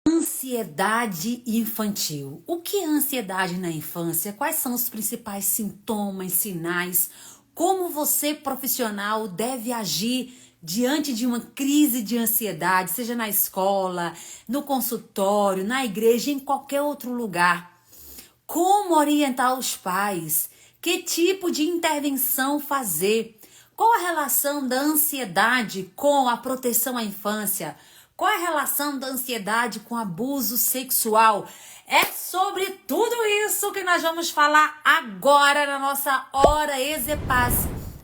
Ansiedade infantil. O que é ansiedade na infância? Quais são os principais sintomas, sinais? Como você, profissional, deve agir diante de uma crise de ansiedade, seja na escola, no consultório, na igreja, em qualquer outro lugar? Como orientar os pais? Que tipo de intervenção fazer? Qual a relação da ansiedade com a proteção à infância? Qual a relação da ansiedade com abuso sexual? É sobre tudo isso que nós vamos falar agora na nossa Hora Exepaz,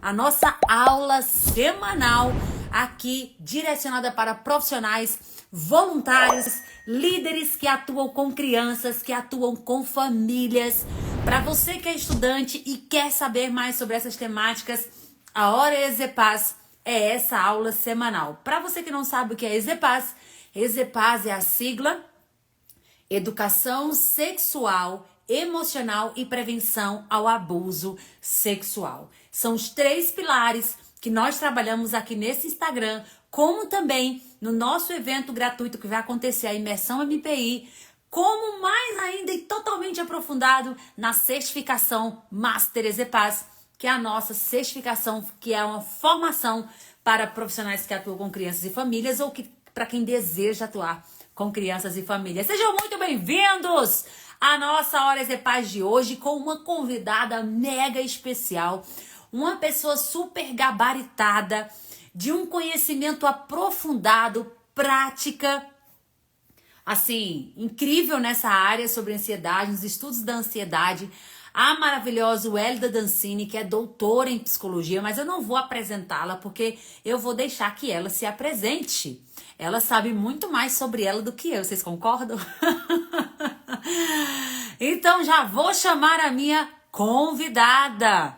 a nossa aula semanal aqui direcionada para profissionais, voluntários, líderes que atuam com crianças, que atuam com famílias. Para você que é estudante e quer saber mais sobre essas temáticas, a Hora Exepaz é essa aula semanal. Para você que não sabe o que é Exepaz, Exepaz é a sigla Educação Sexual, Emocional e Prevenção ao Abuso Sexual. São os 3 pilares que nós trabalhamos aqui nesse Instagram, como também no nosso evento gratuito que vai acontecer, a Imersão MPI, como mais ainda e totalmente aprofundado na certificação Master Exepaz, que é a nossa certificação, que é uma formação para profissionais que atuam com crianças e famílias ou que para quem deseja atuar com crianças e famílias. Sejam muito bem-vindos à nossa Hora Exepaz de hoje com uma convidada mega especial, uma pessoa super gabaritada, de um conhecimento aprofundado, prática, assim, incrível nessa área sobre ansiedade, nos estudos da ansiedade, a maravilhosa Wélida Dancini, que é doutora em psicologia, mas eu não vou apresentá-la porque eu vou deixar que ela se apresente. Ela sabe muito mais sobre ela do que eu, vocês concordam? Então já vou chamar a minha convidada,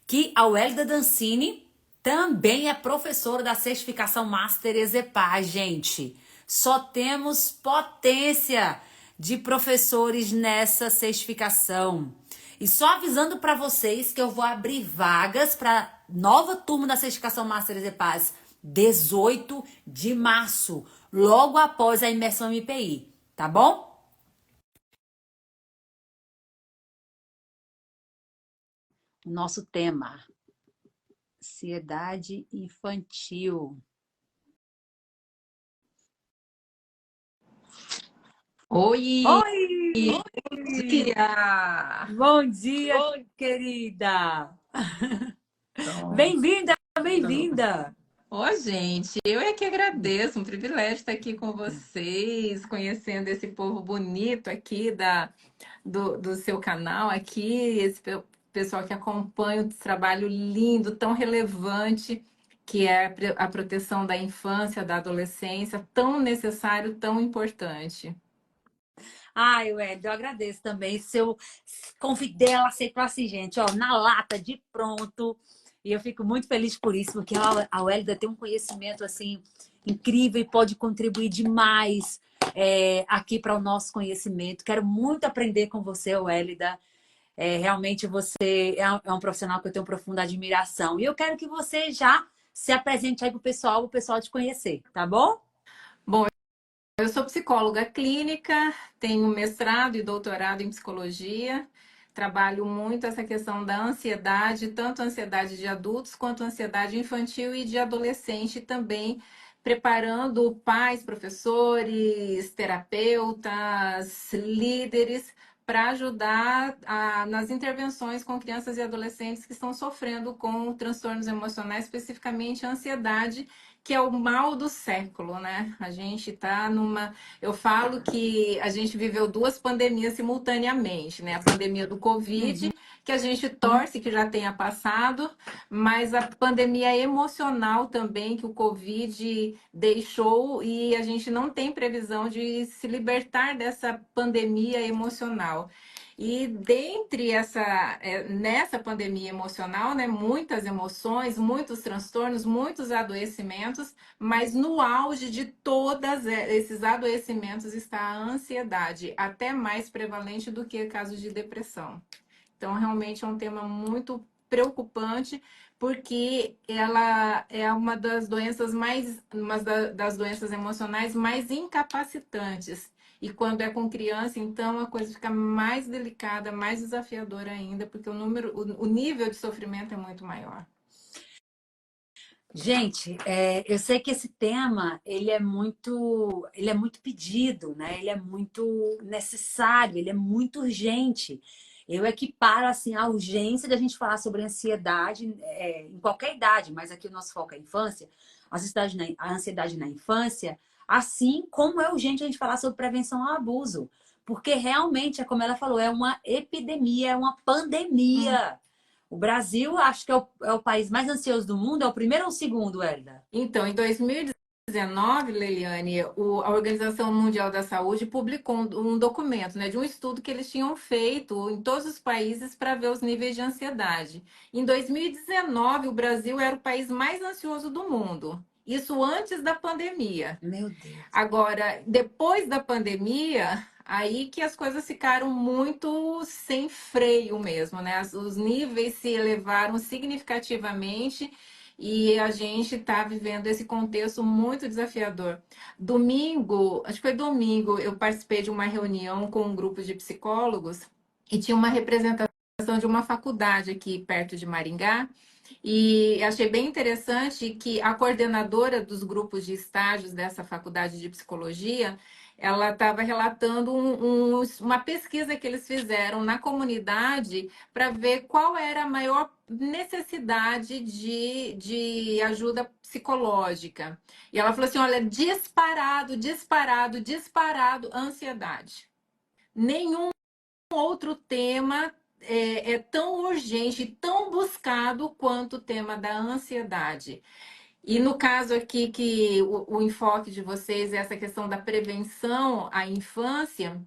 que a Wélida Dancini também é professora da certificação Master Exepaz, gente. Só temos potência de professores nessa certificação. E só avisando para vocês que eu vou abrir vagas para nova turma da certificação Master Exepaz, 18 de março, logo após a imersão MPI, tá bom? Nosso tema, ansiedade infantil. Oi, Oi! bom dia! Bom dia, Oi. querida! Pronto. Bem-vinda, bem-vinda! Ô, gente, eu é que agradeço, um privilégio estar aqui com vocês, conhecendo esse povo bonito aqui do seu canal aqui, esse pessoal que acompanha o trabalho lindo, tão relevante, que é a proteção da infância, da adolescência, tão necessário, tão importante. Ai, Wélida, eu agradeço também. Se eu convidei, ela aceitou assim, gente, ó, na lata, de pronto. E eu fico muito feliz por isso, porque a Wélida tem um conhecimento, assim, incrível e pode contribuir demais aqui para o nosso conhecimento. Quero muito aprender com você, Wélida. Realmente você é um profissional que eu tenho profunda admiração. E eu quero que você já se apresente aí pro pessoal, o pessoal te conhecer, tá bom? Bom, eu sou psicóloga clínica, tenho mestrado e doutorado em psicologia. Trabalho muito essa questão da ansiedade, tanto ansiedade de adultos quanto ansiedade infantil e de adolescente também, preparando pais, professores, terapeutas, líderes para ajudar nas intervenções com crianças e adolescentes que estão sofrendo com transtornos emocionais, especificamente a ansiedade, que é o mal do século, né? A gente está numa. Eu falo que a gente viveu 2 pandemias simultaneamente, né? A pandemia do Covid, Uhum. que a gente torce que já tenha passado, mas a pandemia emocional também, que o Covid deixou, e a gente não tem previsão de se libertar dessa pandemia emocional. E nessa pandemia emocional, né, muitas emoções, muitos transtornos, muitos adoecimentos, mas no auge de todos esses adoecimentos está a ansiedade, até mais prevalente do que casos de depressão. Então, realmente é um tema muito preocupante, porque ela é uma das doenças das doenças emocionais mais incapacitantes. E quando é com criança, então a coisa fica mais delicada, mais desafiadora ainda, porque o nível de sofrimento é muito maior. Gente, eu sei que esse tema ele é muito pedido, né? Ele é muito necessário, ele é muito urgente. Eu equiparo assim a urgência de a gente falar sobre ansiedade em qualquer idade, mas aqui o nosso foco é a infância, a ansiedade na infância, assim como é urgente a gente falar sobre prevenção ao abuso, porque realmente é como ela falou, é uma epidemia, é uma pandemia. O Brasil, acho que é o país mais ansioso do mundo. É o primeiro ou o segundo, Hélida? Então, em 2019, Leiliane, a Organização Mundial da Saúde publicou um documento, né, de um estudo que eles tinham feito em todos os países para ver os níveis de ansiedade. Em 2019, o Brasil era o país mais ansioso do mundo. Isso antes da pandemia. Meu Deus. Agora, depois da pandemia, aí que as coisas ficaram muito sem freio mesmo, né? Os níveis se elevaram significativamente e a gente está vivendo esse contexto muito desafiador. Domingo, acho que foi domingo, eu participei de uma reunião com um grupo de psicólogos e tinha uma representação de uma faculdade aqui perto de Maringá. E achei bem interessante que a coordenadora dos grupos de estágios dessa faculdade de psicologia, ela estava relatando uma pesquisa que eles fizeram na comunidade para ver qual era a maior necessidade de ajuda psicológica. E ela falou assim: olha, disparado, disparado, disparado, ansiedade. Nenhum outro tema é tão urgente, tão buscado quanto o tema da ansiedade. E no caso aqui, que o enfoque de vocês é essa questão da prevenção à infância,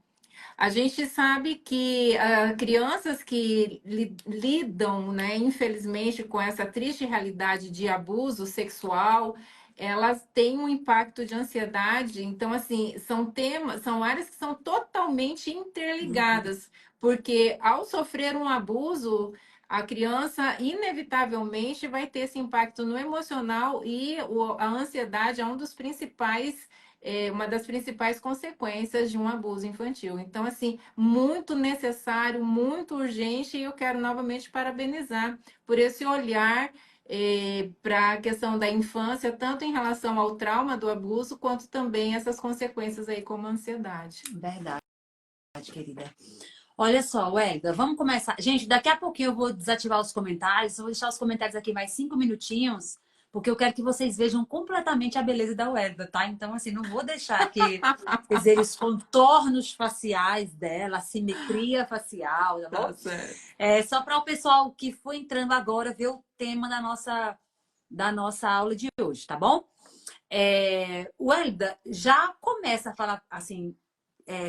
a gente sabe que crianças que lidam, né, infelizmente, com essa triste realidade de abuso sexual, elas têm um impacto de ansiedade. Então, assim, são áreas que são totalmente interligadas, porque ao sofrer um abuso, a criança inevitavelmente vai ter esse impacto no emocional e a ansiedade é um dos principais uma das principais consequências de um abuso infantil. Então, assim, muito necessário, muito urgente, e eu quero novamente parabenizar por esse olhar para a questão da infância, tanto em relação ao trauma do abuso, quanto também essas consequências aí como a ansiedade. Verdade, querida. Olha só, Hélida, vamos começar. Gente, daqui a pouquinho eu vou desativar os comentários. Eu vou deixar os comentários aqui mais 5 minutinhos, porque eu quero que vocês vejam completamente a beleza da Hélida, tá? Então, assim, não vou deixar aqui vocês verem os contornos faciais dela, a simetria facial, tá bom? Tá certo. É só para o pessoal que foi entrando agora ver o tema da nossa aula de hoje, tá bom? O Hélida já começa a falar assim,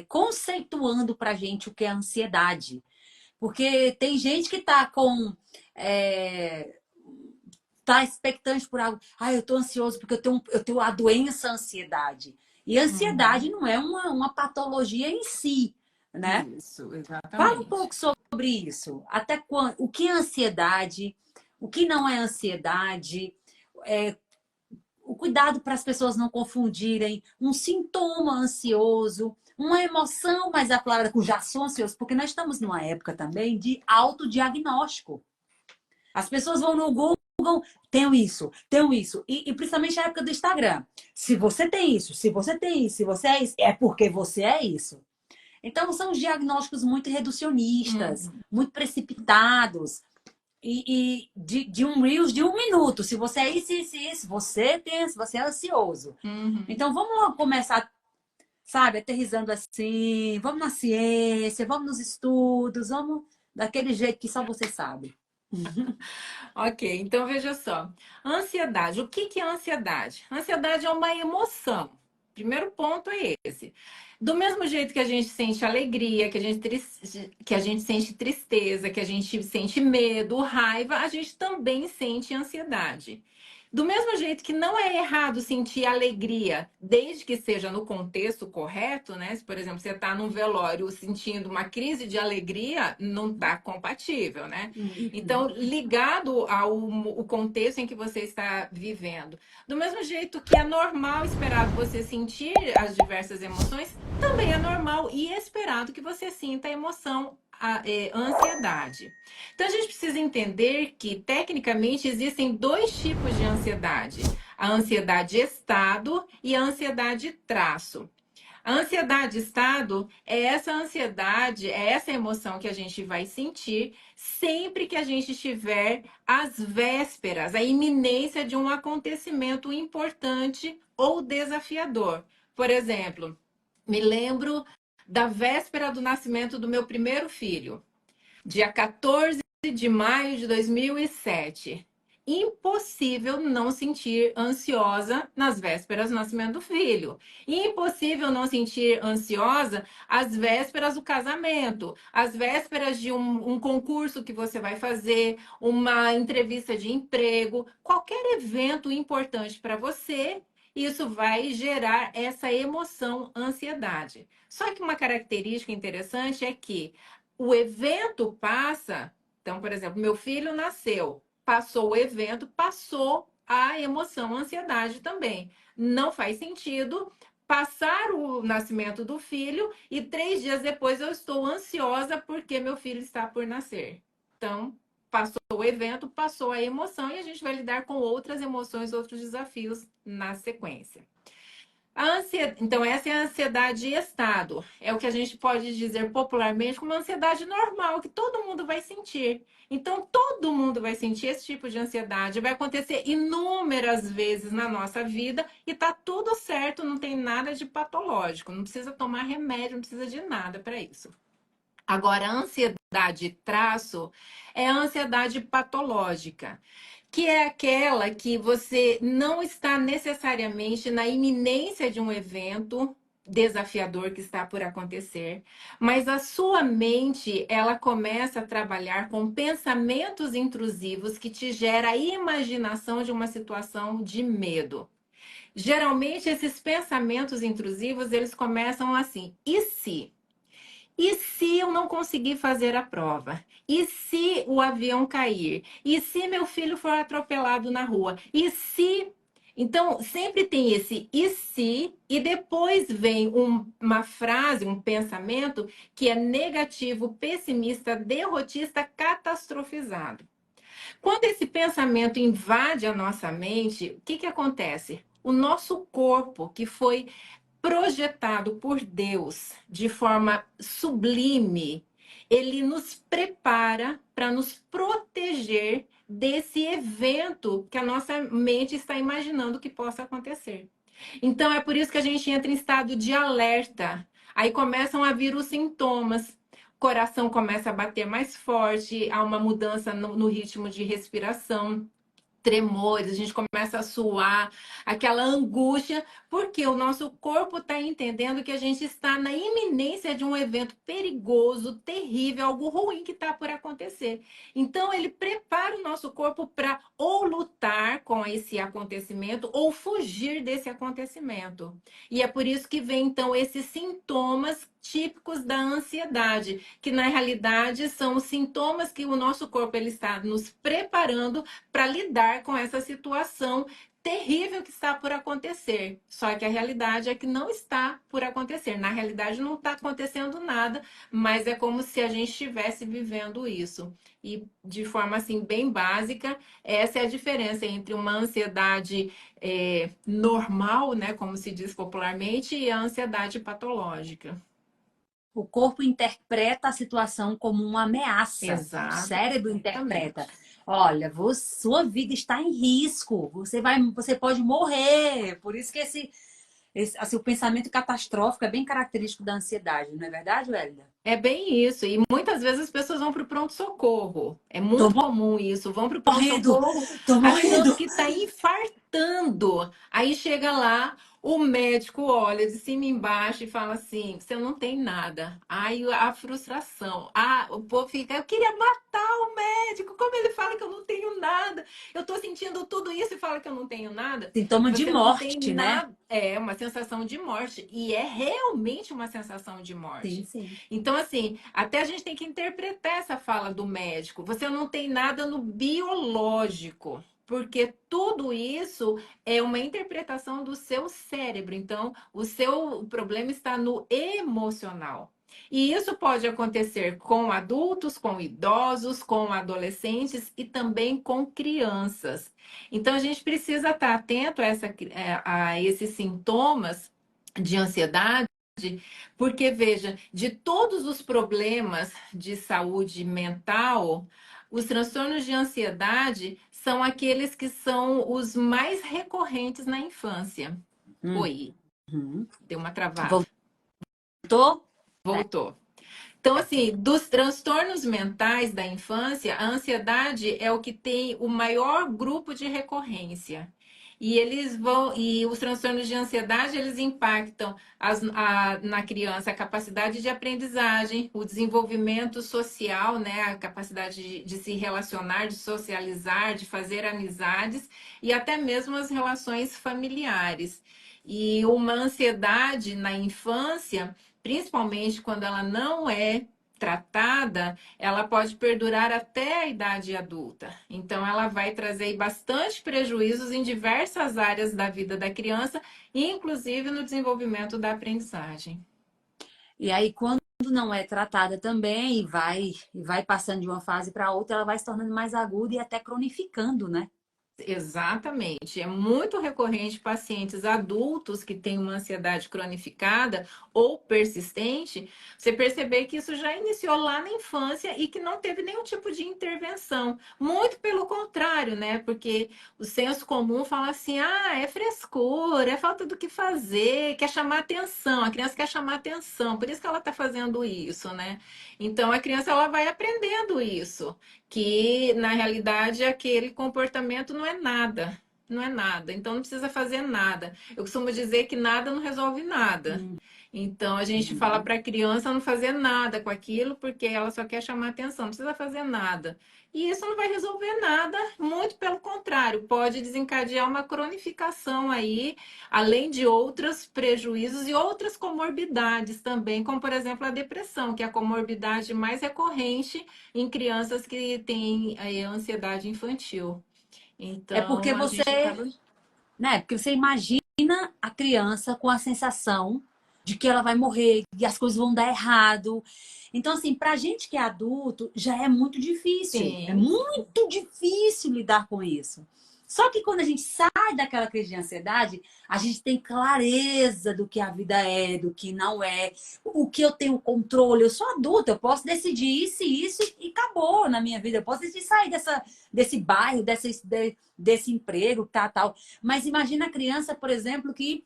conceituando para gente o que é ansiedade. Porque tem gente que tá com. Tá expectante por algo. Ah, eu tô ansioso porque eu tenho a doença ansiedade. E ansiedade Uhum. não é uma patologia em si, né? Isso, Fala um exatamente. pouco sobre isso. Até quando, o que é ansiedade, o que não é ansiedade, é, o cuidado para as pessoas não confundirem um sintoma ansioso, uma emoção mais aflorada com já sou ansioso, porque nós estamos numa época também de autodiagnóstico. As pessoas vão no Google, tenho isso. E principalmente na época do Instagram. Se você tem isso, se você tem isso, se você é isso, é porque você é isso. Então, são os diagnósticos muito reducionistas, Uhum. muito precipitados. De um Reels de 1 minuto. Se você é isso, você é ansioso. Uhum. Então vamos logo começar, sabe, aterrissando assim, vamos na ciência, vamos nos estudos, vamos daquele jeito que só você sabe. Ok, então veja só. Ansiedade. O que que é ansiedade? Ansiedade é uma emoção. Primeiro ponto é esse. Do mesmo jeito que a gente sente alegria, que a gente sente tristeza, que a gente sente medo, raiva, a gente também sente ansiedade. Do mesmo jeito que não é errado sentir alegria, desde que seja no contexto correto, né? Se, por exemplo, você está num velório sentindo uma crise de alegria, não está compatível, né? Então, ligado ao o contexto em que você está vivendo. Do mesmo jeito que é normal, esperado você sentir as diversas emoções, também é normal e esperado que você sinta a emoção, a ansiedade. Então a gente precisa entender que, tecnicamente, existem dois tipos de ansiedade: a ansiedade estado e a ansiedade traço. A ansiedade estado é essa ansiedade, é essa emoção que a gente vai sentir sempre que a gente estiver às vésperas, a iminência de um acontecimento importante ou desafiador. Por exemplo, me lembro da véspera do nascimento do meu primeiro filho, dia 14 de maio de 2007. Impossível não sentir ansiosa nas vésperas do nascimento do filho. Impossível não sentir ansiosa às vésperas do casamento, às vésperas de um concurso que você vai fazer, uma entrevista de emprego, qualquer evento importante para você. Isso vai gerar essa emoção, ansiedade. Só que uma característica interessante é que o evento passa. Então, por exemplo, meu filho nasceu, passou o evento, passou a emoção, a ansiedade também. Não faz sentido passar o nascimento do filho e 3 dias depois eu estou ansiosa porque meu filho está por nascer. Então, passou o evento, passou a emoção e a gente vai lidar com outras emoções, outros desafios na sequência. Então, essa é a ansiedade estado. É o que a gente pode dizer popularmente como uma ansiedade normal, que todo mundo vai sentir. Então, todo mundo vai sentir esse tipo de ansiedade. Vai acontecer inúmeras vezes na nossa vida e tá tudo certo, não tem nada de patológico. Não precisa tomar remédio, não precisa de nada para isso. Agora, a ansiedade traço é a ansiedade patológica, que é aquela que você não está necessariamente na iminência de um evento desafiador que está por acontecer, mas a sua mente, ela começa a trabalhar com pensamentos intrusivos que te gera a imaginação de uma situação de medo. Geralmente esses pensamentos intrusivos, eles começam assim: e se? E se eu não conseguir fazer a prova? E se o avião cair? E se meu filho for atropelado na rua? E se. Então, sempre tem esse e se, e depois vem uma frase, um pensamento que é negativo, pessimista, derrotista, catastrofizado. Quando esse pensamento invade a nossa mente, o que, que acontece? O nosso corpo, que foi projetado por Deus de forma sublime, ele nos prepara para nos proteger desse evento que a nossa mente está imaginando que possa acontecer. Então é por isso que a gente entra em estado de alerta. Aí começam a vir os sintomas. O coração começa a bater mais forte, há uma mudança no ritmo de respiração, tremores, a gente começa a suar, aquela angústia, porque o nosso corpo está entendendo que a gente está na iminência de um evento perigoso, terrível, algo ruim que está por acontecer. Então, ele prepara o nosso corpo para ou lutar com esse acontecimento ou fugir desse acontecimento. E é por isso que vem, então, esses sintomas típicos da ansiedade, que na realidade são os sintomas que o nosso corpo ele está nos preparando para lidar com essa situação terrível que está por acontecer. Só que a realidade é que não está por acontecer. Na realidade, não está acontecendo nada, mas é como se a gente estivesse vivendo isso. E de forma assim bem básica, essa é a diferença entre uma ansiedade normal, né, como se diz popularmente, e a ansiedade patológica. O corpo interpreta a situação como uma ameaça. O cérebro interpreta. Exatamente. Olha, sua vida está em risco. Você pode morrer. Por isso que assim, o pensamento catastrófico é bem característico da ansiedade, não é verdade, Wélida? É bem isso. E muitas vezes as pessoas vão para o pronto-socorro. É Tô muito comum isso. Vão para o morrendo, pronto-socorro tô achando morrendo. que está infartando. Aí chega lá, O médico olha de cima e embaixo e fala assim: você não tem nada. Aí a frustração. O povo fica, eu queria matar o médico. Como ele fala que eu não tenho nada? Eu tô sentindo tudo isso e fala que eu não tenho nada. Sintoma de Você não tem morte, né? nada. É uma sensação de morte. E é realmente uma sensação de Sim, morte. sim. Então, assim, até a gente tem que interpretar essa fala do médico. Você não tem nada no biológico. Porque tudo isso é uma interpretação do seu cérebro. Então, o seu problema está no emocional. E isso pode acontecer com adultos, com idosos, com adolescentes e também com crianças. Então, a gente precisa estar atento a esses sintomas de ansiedade, porque, veja, de todos os problemas de saúde mental, os transtornos de ansiedade são aqueles que são os mais recorrentes na infância. Oi, Uhum. deu uma travada. Voltou? Voltou. Então, assim, dos transtornos mentais da infância, a ansiedade é o que tem o maior grupo de recorrência. E os transtornos de ansiedade, eles impactam na criança a capacidade de aprendizagem, o desenvolvimento social, né, a capacidade de se relacionar, de socializar, de fazer amizades e até mesmo as relações familiares. E uma ansiedade na infância, principalmente quando ela não é tratada, ela pode perdurar até a idade adulta. Então, ela vai trazer bastante prejuízos em diversas áreas da vida da criança, inclusive no desenvolvimento da aprendizagem. E aí, quando não é tratada também e vai passando de uma fase para outra, ela vai se tornando mais aguda e até cronificando, né? Exatamente. É muito recorrente pacientes adultos que têm uma ansiedade cronificada ou persistente, você perceber que isso já iniciou lá na infância e que não teve nenhum tipo de intervenção. Muito pelo contrário, né? Porque o senso comum fala assim: ah, é frescura, é falta do que fazer, quer chamar atenção, a criança quer chamar atenção, por isso que ela está fazendo isso, né? Então a criança ela vai aprendendo isso que na realidade aquele comportamento não é nada, não é nada, então não precisa fazer nada. Eu costumo dizer que nada não resolve nada. Então a gente fala Uhum. para a criança não fazer nada com aquilo porque ela só quer chamar atenção, não precisa fazer nada. E isso não vai resolver nada, muito pelo contrário, pode desencadear uma cronificação aí, além de outros prejuízos e outras comorbidades também, como por exemplo a depressão, que é a comorbidade mais recorrente em crianças que têm aí, ansiedade infantil. É porque Então, a você, gente acaba. né? Porque você imagina a criança com a sensação de que ela vai morrer, que as coisas vão dar errado. Então, assim, pra gente que é adulto, já é muito difícil. É Sim, muito difícil lidar com isso. Só que quando a gente sai daquela crise de ansiedade, a gente tem clareza do que a vida é, do que não é, o que eu tenho controle. Eu sou adulta, eu posso decidir isso e acabou na minha vida. Eu posso decidir sair desse bairro, desse emprego, tal. Mas imagina a criança, por exemplo, que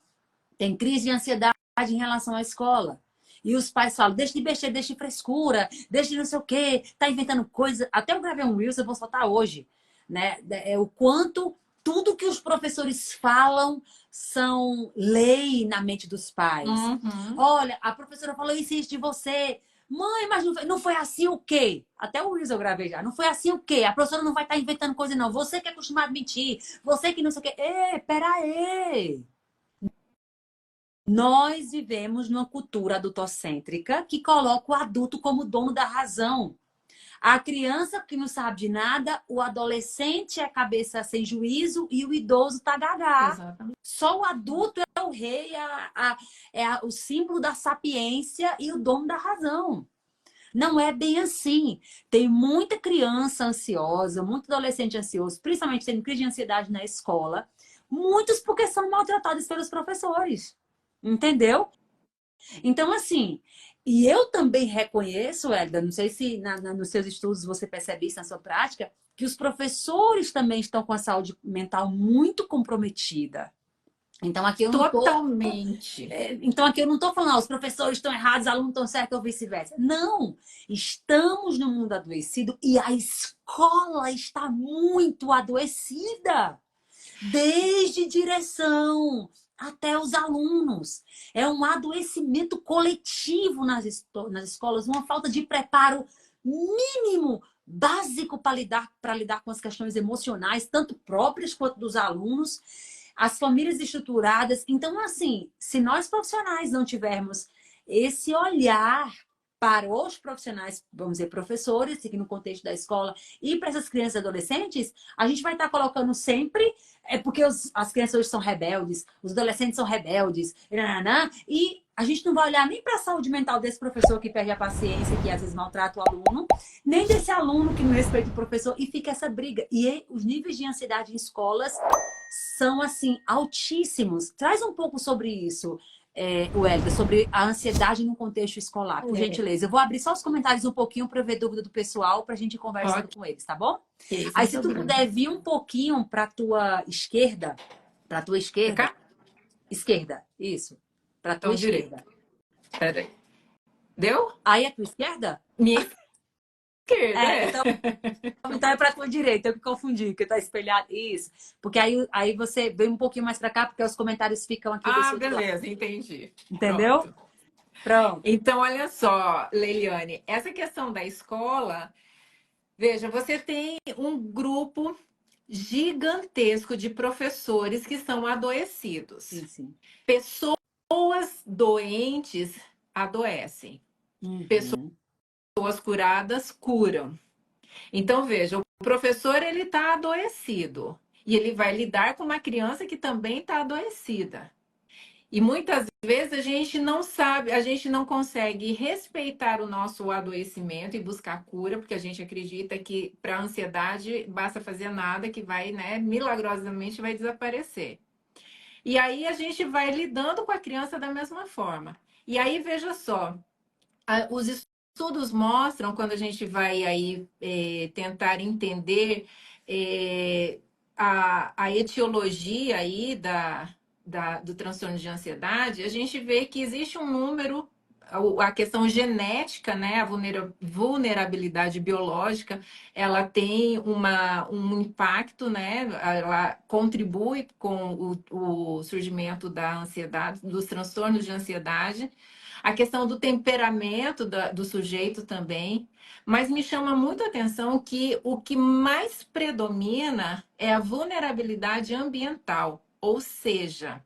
tem crise de ansiedade em relação à escola. E os pais falam, deixa de besteira, deixa de frescura, deixa de não sei o quê, tá inventando coisa. Até eu gravei um Reels, eu vou soltar hoje, né? É o quanto tudo que os professores falam são lei na mente dos pais. uhum, Olha, a professora falou isso de você. Mãe, mas não foi assim o quê? Até o Reels eu gravei já. Não foi assim o quê? A professora não vai estar inventando coisa, não. Você que é acostumado a mentir. Você que não sei o quê. Pera aí. Nós vivemos numa cultura adultocêntrica que coloca o adulto como dono da razão. A criança que não sabe de nada, o adolescente é cabeça sem juízo e o idoso tá gagá. exatamente. Só o adulto é o rei, o símbolo da sapiência e o dono da razão. Não é bem assim. Tem muita criança ansiosa, muito adolescente ansioso, principalmente tendo crise de ansiedade na escola. Muitos porque são maltratados pelos professores. Entendeu? Então, assim, e eu também reconheço, Hélida, não sei se nos seus estudos você percebe isso na sua prática, que os professores também estão com a saúde mental muito comprometida. Então, aqui eu não tô, Totalmente. então aqui eu não estou falando, os professores estão errados, os alunos estão certos ou vice-versa. Não, estamos no mundo adoecido e a escola está muito adoecida. Desde direção, até os alunos. É um adoecimento coletivo nas escolas, uma falta de preparo mínimo, básico para lidar com as questões emocionais, tanto próprias quanto dos alunos, as famílias estruturadas. Então, assim, se nós profissionais não tivermos esse olhar para os profissionais, vamos dizer, professores, aqui no contexto da escola, e para essas crianças e adolescentes, a gente vai estar colocando sempre porque as crianças hoje são rebeldes, os adolescentes são rebeldes, e a gente não vai olhar nem para a saúde mental desse professor que perde a paciência, que às vezes maltrata o aluno, nem desse aluno que não respeita o professor, e fica essa briga. E os níveis de ansiedade em escolas são, assim, altíssimos. Traz um pouco sobre isso, Wélida, sobre a ansiedade no contexto escolar, por É. gentileza. Eu vou abrir só os comentários um pouquinho para ver dúvida do pessoal, para a gente ir conversando com eles, tá bom? Ok, Aí, sem se tu problema. puder vir um pouquinho para tua Pra esquerda, cá? isso, para tua Então, direito. esquerda. Peraí. Deu? Aí, a tua esquerda? Minha esquerda, É, é. então é para tua direita, eu que confundi, que tá espelhado. Isso, porque aí você vem um pouquinho mais para cá, porque os comentários ficam aqui Ah, desse outro lado, beleza, entendi. entendeu? Pronto. Pronto. Então, olha só, Leiliane, essa questão da escola, veja, você tem um grupo gigantesco de professores que são adoecidos. Sim, sim. Pessoas doentes adoecem. Uhum. Pessoas curadas curam. Então, veja, o professor ele está adoecido e ele vai lidar com uma criança que também está adoecida. E muitas vezes a gente não sabe, a gente não consegue respeitar o nosso adoecimento e buscar cura, porque a gente acredita que para a ansiedade basta fazer nada que vai, né, milagrosamente vai desaparecer. E aí a gente vai lidando com a criança da mesma forma. E aí veja só, os estudos mostram, quando a gente vai aí tentar entender a etiologia aí do transtorno de ansiedade, a gente vê que existe um número, a questão genética, né, a vulnerabilidade biológica, ela tem um impacto, né, ela contribui com o surgimento da ansiedade, dos transtornos de ansiedade, a questão do temperamento do sujeito também, mas me chama muito a atenção que o que mais predomina é a vulnerabilidade ambiental, ou seja,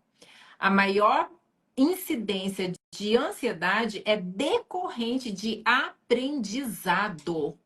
a maior incidência de ansiedade é decorrente de aprendizado.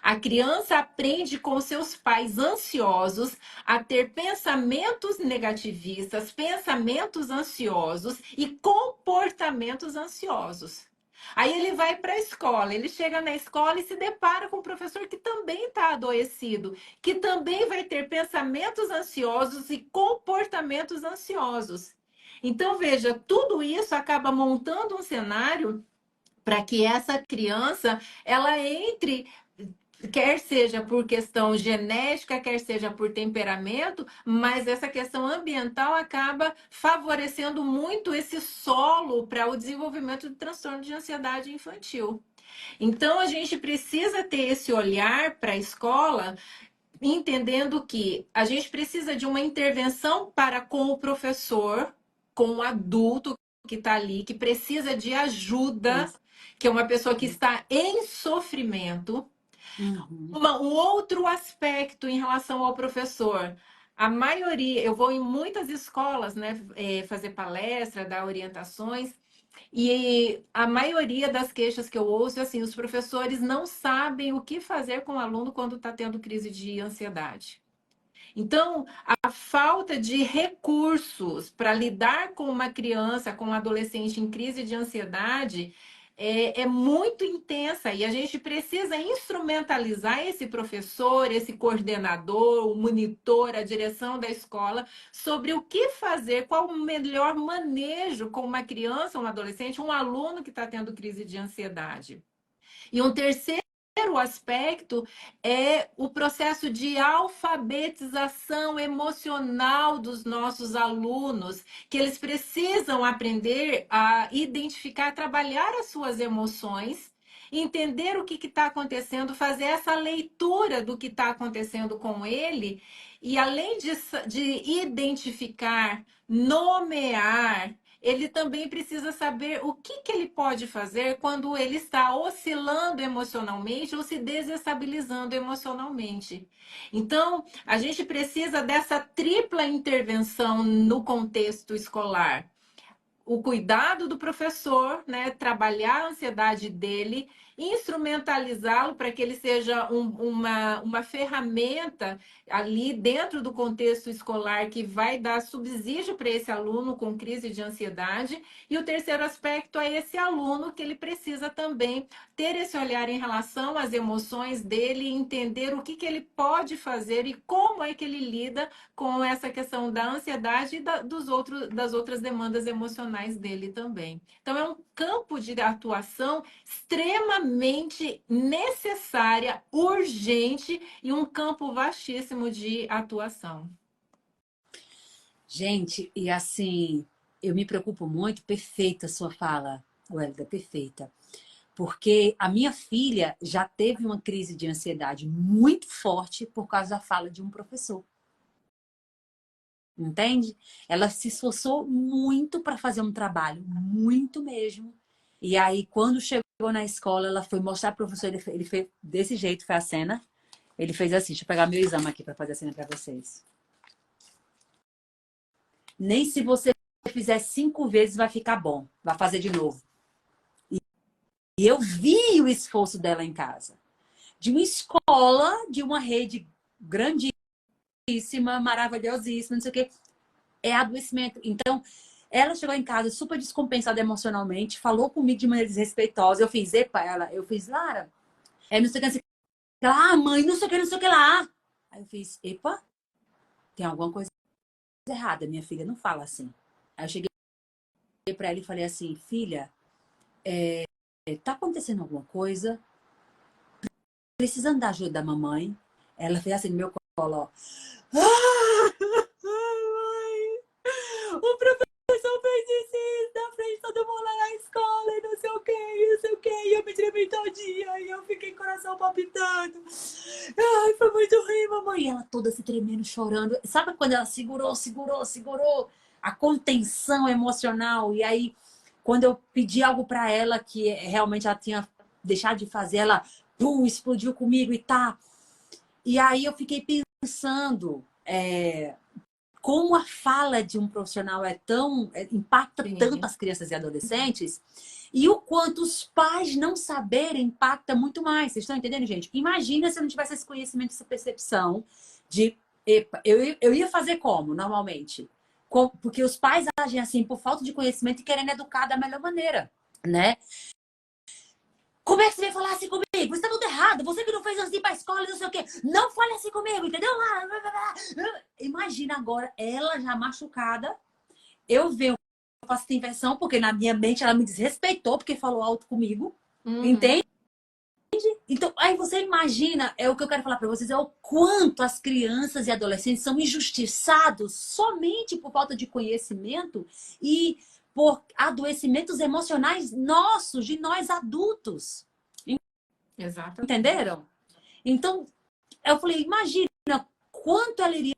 A criança aprende com seus pais ansiosos a ter pensamentos negativistas, pensamentos ansiosos e comportamentos ansiosos. Aí ele vai para a escola, ele chega na escola e se depara com um professor que também está adoecido, que também vai ter pensamentos ansiosos e comportamentos ansiosos. Então, veja, tudo isso acaba montando um cenário para que essa criança ela entre, quer seja por questão genética, quer seja por temperamento, mas essa questão ambiental acaba favorecendo muito esse solo para o desenvolvimento do transtorno de ansiedade infantil. Então, a gente precisa ter esse olhar para a escola, entendendo que a gente precisa de uma intervenção para com o professor, com o adulto que está ali, que precisa de ajuda, Isso. que é uma pessoa que está em sofrimento. Uhum. Um outro aspecto em relação ao professor. A maioria, eu vou em muitas escolas, né, fazer palestra, dar orientações, e a maioria das queixas que eu ouço é assim: os professores não sabem o que fazer com o aluno quando está tendo crise de ansiedade. Então, a falta de recursos para lidar com uma criança, com um adolescente em crise de ansiedade é muito intensa e a gente precisa instrumentalizar esse professor, esse coordenador, o monitor, a direção da escola sobre o que fazer, qual o melhor manejo com uma criança, um adolescente, um aluno que está tendo crise de ansiedade. E um terceiro aspecto é o processo de alfabetização emocional dos nossos alunos, que eles precisam aprender a identificar, trabalhar as suas emoções entender o que está acontecendo, fazer essa leitura do que está acontecendo com ele, e além de identificar, nomear, ele também precisa saber o que ele pode fazer quando ele está oscilando emocionalmente ou se desestabilizando emocionalmente. Então, a gente precisa dessa tripla intervenção no contexto escolar: o cuidado do professor, né, trabalhar a ansiedade dele, instrumentalizá-lo para que ele seja uma ferramenta ali dentro do contexto escolar que vai dar subsídio para esse aluno com crise de ansiedade. E o terceiro aspecto é esse aluno, que ele precisa também ter esse olhar em relação às emoções dele, entender o que ele pode fazer e como é que ele lida com essa questão da ansiedade e das outras demandas emocionais dele também. Então, é um campo de atuação extremamente necessária, urgente e um campo vastíssimo de atuação. Gente, e assim, eu me preocupo muito, perfeita a sua fala, Wélida, perfeita. Porque a minha filha já teve uma crise de ansiedade muito forte por causa da fala de um professor. Entende? Ela se esforçou muito para fazer um trabalho, muito mesmo. E aí, quando chegou na escola, ela foi mostrar para o professor, ele fez desse jeito, foi a cena. Ele fez assim, deixa eu pegar meu exame aqui para fazer a cena para vocês. Nem se você fizer 5 vezes vai ficar bom, vai fazer de novo. E eu vi o esforço dela em casa. De uma escola, de uma rede grandíssima, maravilhosíssima, não sei o quê. É adoecimento. Então, ela chegou em casa super descompensada emocionalmente, falou comigo de maneira desrespeitosa. Eu fiz, epa, eu fiz, Lara, não sei o que, não sei o que lá, mãe, não sei o que, não sei o que lá. Aí eu fiz, epa, tem alguma coisa errada, minha filha não fala assim. Aí eu cheguei pra ela e falei assim, filha, tá acontecendo alguma coisa? Precisando da ajuda da mamãe? Ela fez assim no meu colo, ó. O professor fez isso na frente de todo mundo lá na escola e não sei o que, não sei o que. E eu me tremei todinha e eu fiquei com o coração palpitando. Ai, foi muito ruim, mamãe. E ela toda se tremendo, chorando. Sabe quando ela segurou a contenção emocional? E aí, quando eu pedi algo pra ela que realmente ela tinha deixado de fazer, ela pum, explodiu comigo e tá. E aí eu fiquei pensando, como a fala de um profissional impacta tanto Sim. as crianças e adolescentes, e o quanto os pais não saberem impacta muito mais. Vocês estão entendendo, gente? Imagina se eu não tivesse esse conhecimento, essa percepção de. Epa, eu ia fazer como, normalmente? Porque os pais agem assim por falta de conhecimento e querendo educar da melhor maneira, né? Como é que você vai falar assim comigo? Você tá tudo errado. Você que não fez assim pra escola, não sei o quê. Não fale assim comigo, entendeu? Imagina agora ela já machucada. Eu vejo, eu faço inversão, porque na minha mente ela me desrespeitou porque falou alto comigo. Uhum. Entende? Então, aí você imagina, é o que eu quero falar pra vocês, é o quanto as crianças e adolescentes são injustiçados somente por falta de conhecimento e por adoecimentos emocionais nossos, de nós adultos. Exatamente. Entenderam? Então, eu falei, imagina quanto ela iria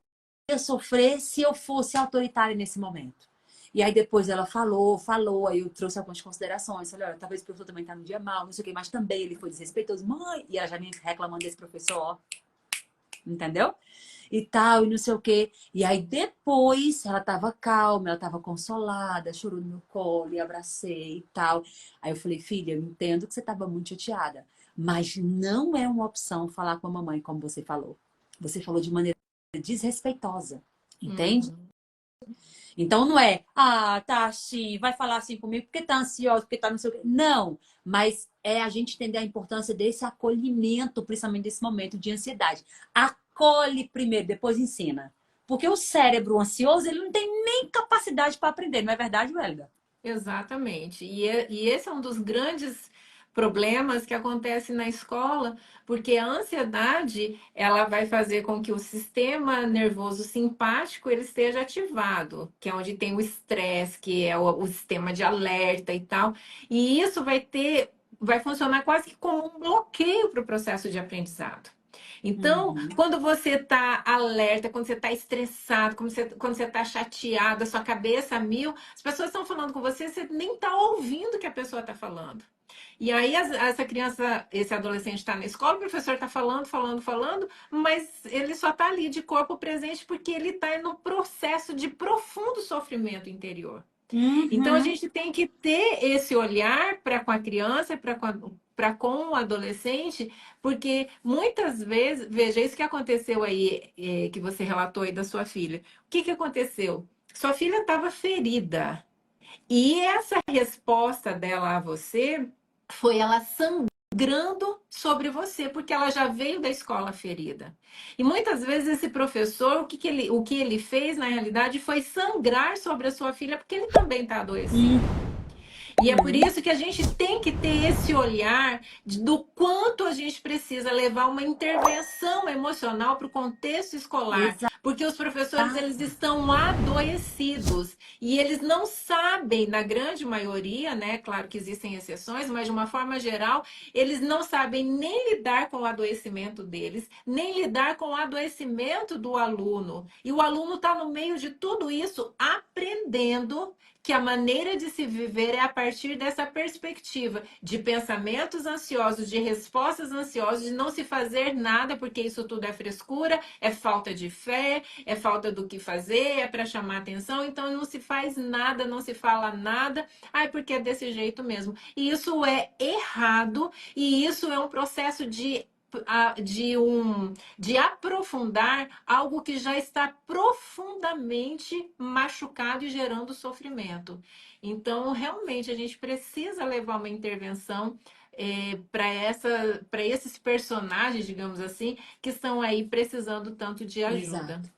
sofrer se eu fosse autoritária nesse momento. E aí depois ela falou, aí eu trouxe algumas considerações. Falei, olha, talvez o professor também tá no dia mal, não sei o quê, mas também ele foi desrespeitoso. Mãe! E ela já me reclamando desse professor, ó. Entendeu? E tal, e não sei o quê. E aí depois ela tava calma, ela tava consolada, chorou no meu colo e abracei e tal. Aí eu falei, filha, eu entendo que você tava muito chateada, mas não é uma opção falar com a mamãe como você falou. Você falou de maneira desrespeitosa, entende? Uhum. Então não é, tá assim, vai falar assim comigo porque tá ansiosa, porque tá não sei o quê. Não, mas é a gente entender a importância desse acolhimento, principalmente nesse momento de ansiedade. Acolhe primeiro, depois ensina. Porque o cérebro ansioso, ele não tem nem capacidade para aprender, não é verdade, Welga? Exatamente. E esse é um dos grandes problemas que acontece na escola, porque a ansiedade, ela vai fazer com que o sistema nervoso simpático ele esteja ativado, que é onde tem o estresse, que é o sistema de alerta e tal. E isso vai ter vai funcionar quase que como um bloqueio para o processo de aprendizado. Então, Uhum. quando você está alerta, quando você está estressado, quando você está chateado, a sua cabeça a mil, as pessoas estão falando com você, você nem está ouvindo o que a pessoa está falando. E aí essa criança, esse adolescente está na escola, o professor está falando, falando, falando, mas ele só está ali de corpo presente porque ele está no processo de profundo sofrimento interior. Então a Uhum. gente tem que ter esse olhar para com a criança, para com o adolescente, porque muitas vezes, veja isso que aconteceu aí, que você relatou aí da sua filha. O que que aconteceu? Sua filha estava ferida. E essa resposta dela a você foi ela sangrando sobre você, porque ela já veio da escola ferida. E muitas vezes esse professor, o que ele fez na realidade foi sangrar sobre a sua filha, porque ele também está adoecido. E é por Uhum. isso que a gente tem que ter esse olhar do quanto a gente precisa levar uma intervenção emocional para o contexto escolar, porque os professores eles Exato. estão adoecidos e eles não sabem, na grande maioria, né? Claro que existem exceções, mas de uma forma geral, eles não sabem nem lidar com o adoecimento deles, nem lidar com o adoecimento do aluno. E o aluno está no meio de tudo isso aprendendo que a maneira de se viver é a partir dessa perspectiva de pensamentos ansiosos, de respostas ansiosas, de não se fazer nada, porque isso tudo é frescura, é falta de fé, é falta do que fazer, é para chamar atenção, então não se faz nada, não se fala nada, ai, porque é desse jeito mesmo. E isso é errado, e isso é um processo de aprofundar algo que já está profundamente machucado e gerando sofrimento. Então, realmente, a gente precisa levar uma intervenção para esses personagens, digamos assim, que estão aí precisando tanto de ajuda. Exato.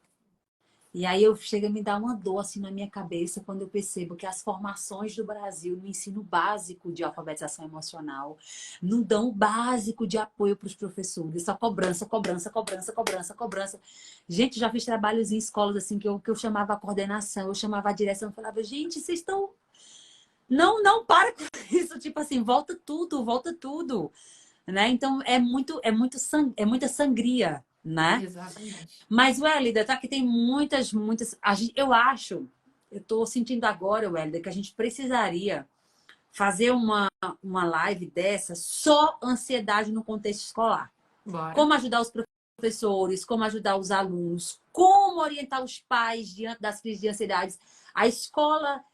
E aí eu chego a me dar uma dor assim na minha cabeça quando eu percebo que as formações do Brasil no ensino básico de alfabetização emocional não dão o básico de apoio para os professores, só cobrança, cobrança, cobrança, cobrança, cobrança. Gente, já fiz trabalhos em escolas assim que eu chamava a coordenação, eu chamava a direção, eu falava, gente, vocês estão. Não, não para com isso, tipo assim, volta tudo, né? Então é muita sangria, né? Exatamente. Mas, Wélida, tá que tem muitas. Eu acho, eu tô sentindo agora, Wélida, que a gente precisaria fazer uma live dessa só ansiedade no contexto escolar. Bora. Como ajudar os professores, como ajudar os alunos, como orientar os pais diante das crises de ansiedade. A escola,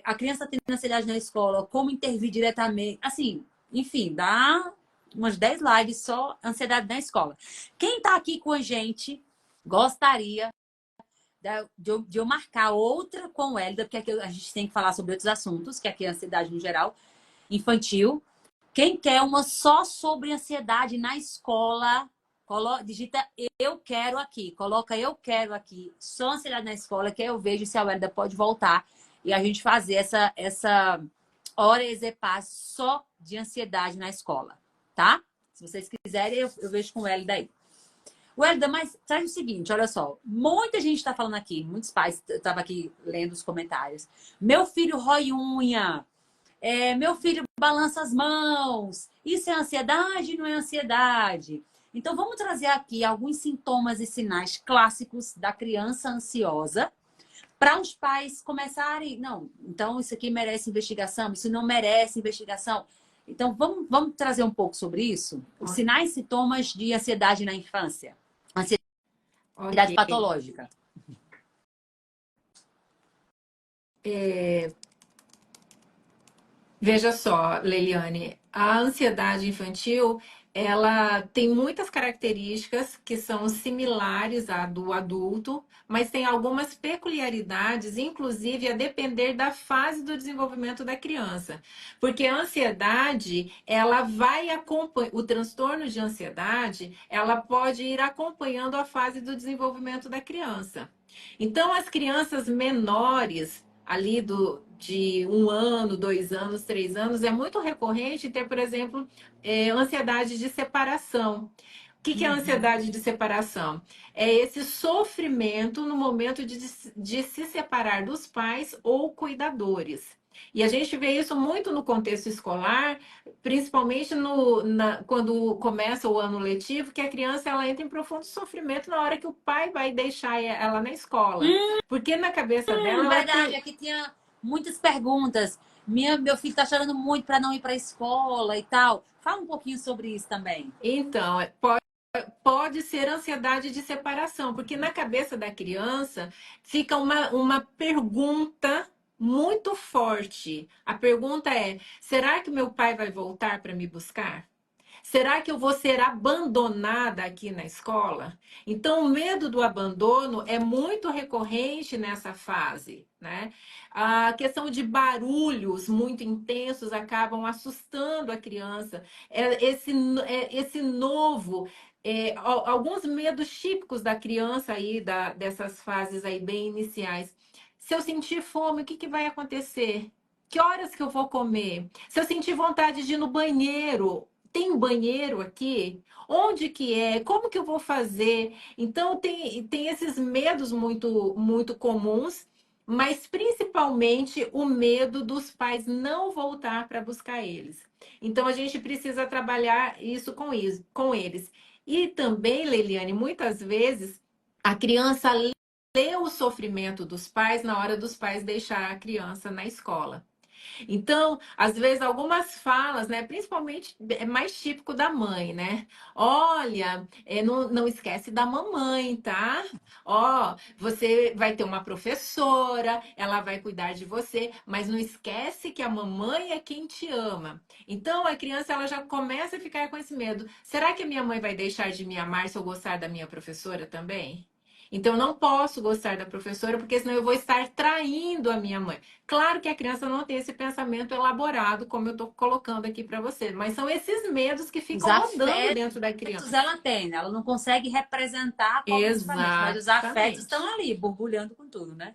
a criança tem ansiedade na escola, como intervir diretamente. Assim, enfim, dá umas 10 lives só ansiedade na escola. Quem está aqui com a gente gostaria de eu marcar outra com o Hélida, porque aqui a gente tem que falar sobre outros assuntos, que aqui é a ansiedade no geral, infantil. Quem quer uma só sobre ansiedade na escola, digita eu quero aqui, coloca eu quero aqui, só ansiedade na escola, que eu vejo se a Hélida pode voltar e a gente fazer essa hora exepar só de ansiedade na escola, tá? Se vocês quiserem, eu vejo com o Hélida aí. Welda, mas traz o seguinte, olha só. Muita gente está falando aqui, muitos pais, eu estava aqui lendo os comentários. Meu filho rói unha, meu filho balança as mãos. Isso é ansiedade? Não é ansiedade? Então, vamos trazer aqui alguns sintomas e sinais clássicos da criança ansiosa para os pais começarem. Não, então isso aqui merece investigação, isso não merece investigação. Então, vamos trazer um pouco sobre isso? Os sinais e sintomas de ansiedade na infância. Ansiedade Ok. patológica. Veja só, Leiliane, a ansiedade infantil, ela tem muitas características que são similares à do adulto, mas tem algumas peculiaridades, inclusive a depender da fase do desenvolvimento da criança. Porque a ansiedade, ela vai acompanhar, o transtorno de ansiedade, ela pode ir acompanhando a fase do desenvolvimento da criança. Então, as crianças menores ali de 1 ano, 2 anos, 3 anos, é muito recorrente ter, por exemplo, ansiedade de separação. O que é a Uhum. ansiedade de separação? É esse sofrimento no momento de se separar dos pais ou cuidadores. E a gente vê isso muito no contexto escolar, principalmente quando começa o ano letivo, que a criança ela entra em profundo sofrimento na hora que o pai vai deixar ela na escola. Porque na cabeça dela, ela Verdade, tem. aqui tinha muitas perguntas. Meu filho tá chorando muito para não ir para a escola e tal. Fala um pouquinho sobre isso também. Então, pode ser ansiedade de separação, porque na cabeça da criança fica uma pergunta muito forte. A pergunta é: será que meu pai vai voltar para me buscar? Será que eu vou ser abandonada aqui na escola? Então, o medo do abandono é muito recorrente nessa fase, né? A questão de barulhos muito intensos acabam assustando a criança. Esse novo, alguns medos típicos da criança aí, dessas fases aí bem iniciais. Se eu sentir fome, o que que vai acontecer? Que horas que eu vou comer? Se eu sentir vontade de ir no banheiro, tem banheiro aqui? Onde que é? Como que eu vou fazer? Então tem esses medos muito comuns, mas principalmente o medo dos pais não voltar para buscar eles. Então a gente precisa trabalhar isso com eles. E também, Leiliane, muitas vezes a criança lê o sofrimento dos pais na hora dos pais deixar a criança na escola. Então, às vezes, algumas falas, né? Principalmente é mais típico da mãe, né? Olha, não esquece da mamãe, tá? Ó, você vai ter uma professora, ela vai cuidar de você, mas não esquece que a mamãe é quem te ama. Então, a criança ela já começa a ficar com esse medo. Será que a minha mãe vai deixar de me amar se eu gostar da minha professora também? Então, eu não posso gostar da professora, porque senão eu vou estar traindo a minha mãe. Claro que a criança não tem esse pensamento elaborado, como eu estou colocando aqui para você, mas são esses medos que Os ficam rodando dentro da afetos criança. ela tem, né? Ela não consegue representar cognitivamente, mas os afetos estão Exatamente. ali, borbulhando com tudo, né?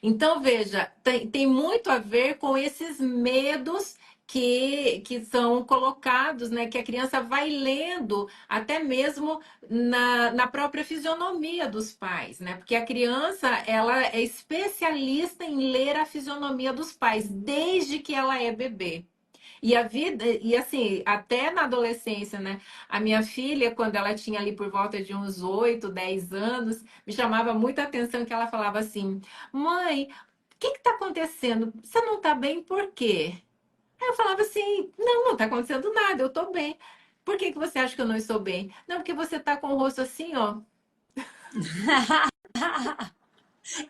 Então, veja, tem muito a ver com esses medos que são colocados, né? Que a criança vai lendo até mesmo na própria fisionomia dos pais, né? Porque a criança, ela é especialista em ler a fisionomia dos pais, desde que ela é bebê. E a vida, e assim, até na adolescência, né? A minha filha, quando ela tinha ali por volta de uns 8, 10 anos, me chamava muita atenção que ela falava assim: Mãe, o que está acontecendo? Você não está bem por quê? Aí eu falava assim: Não, não está acontecendo nada, eu estou bem. Por que que você acha que eu não estou bem? Não, porque você está com o rosto assim, ó.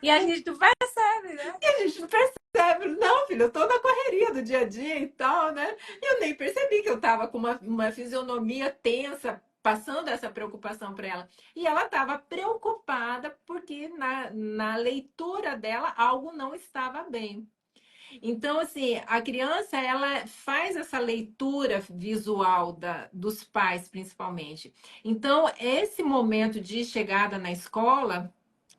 E a gente não percebe, né? E a gente não percebe, não, filho, eu tô na correria do dia a dia e tal, né? E eu nem percebi que eu tava com uma fisionomia tensa, passando essa preocupação para ela. E ela estava preocupada porque na leitura dela algo não estava bem. Então, assim, a criança, ela faz essa leitura visual dos pais, principalmente. Então, esse momento de chegada na escola,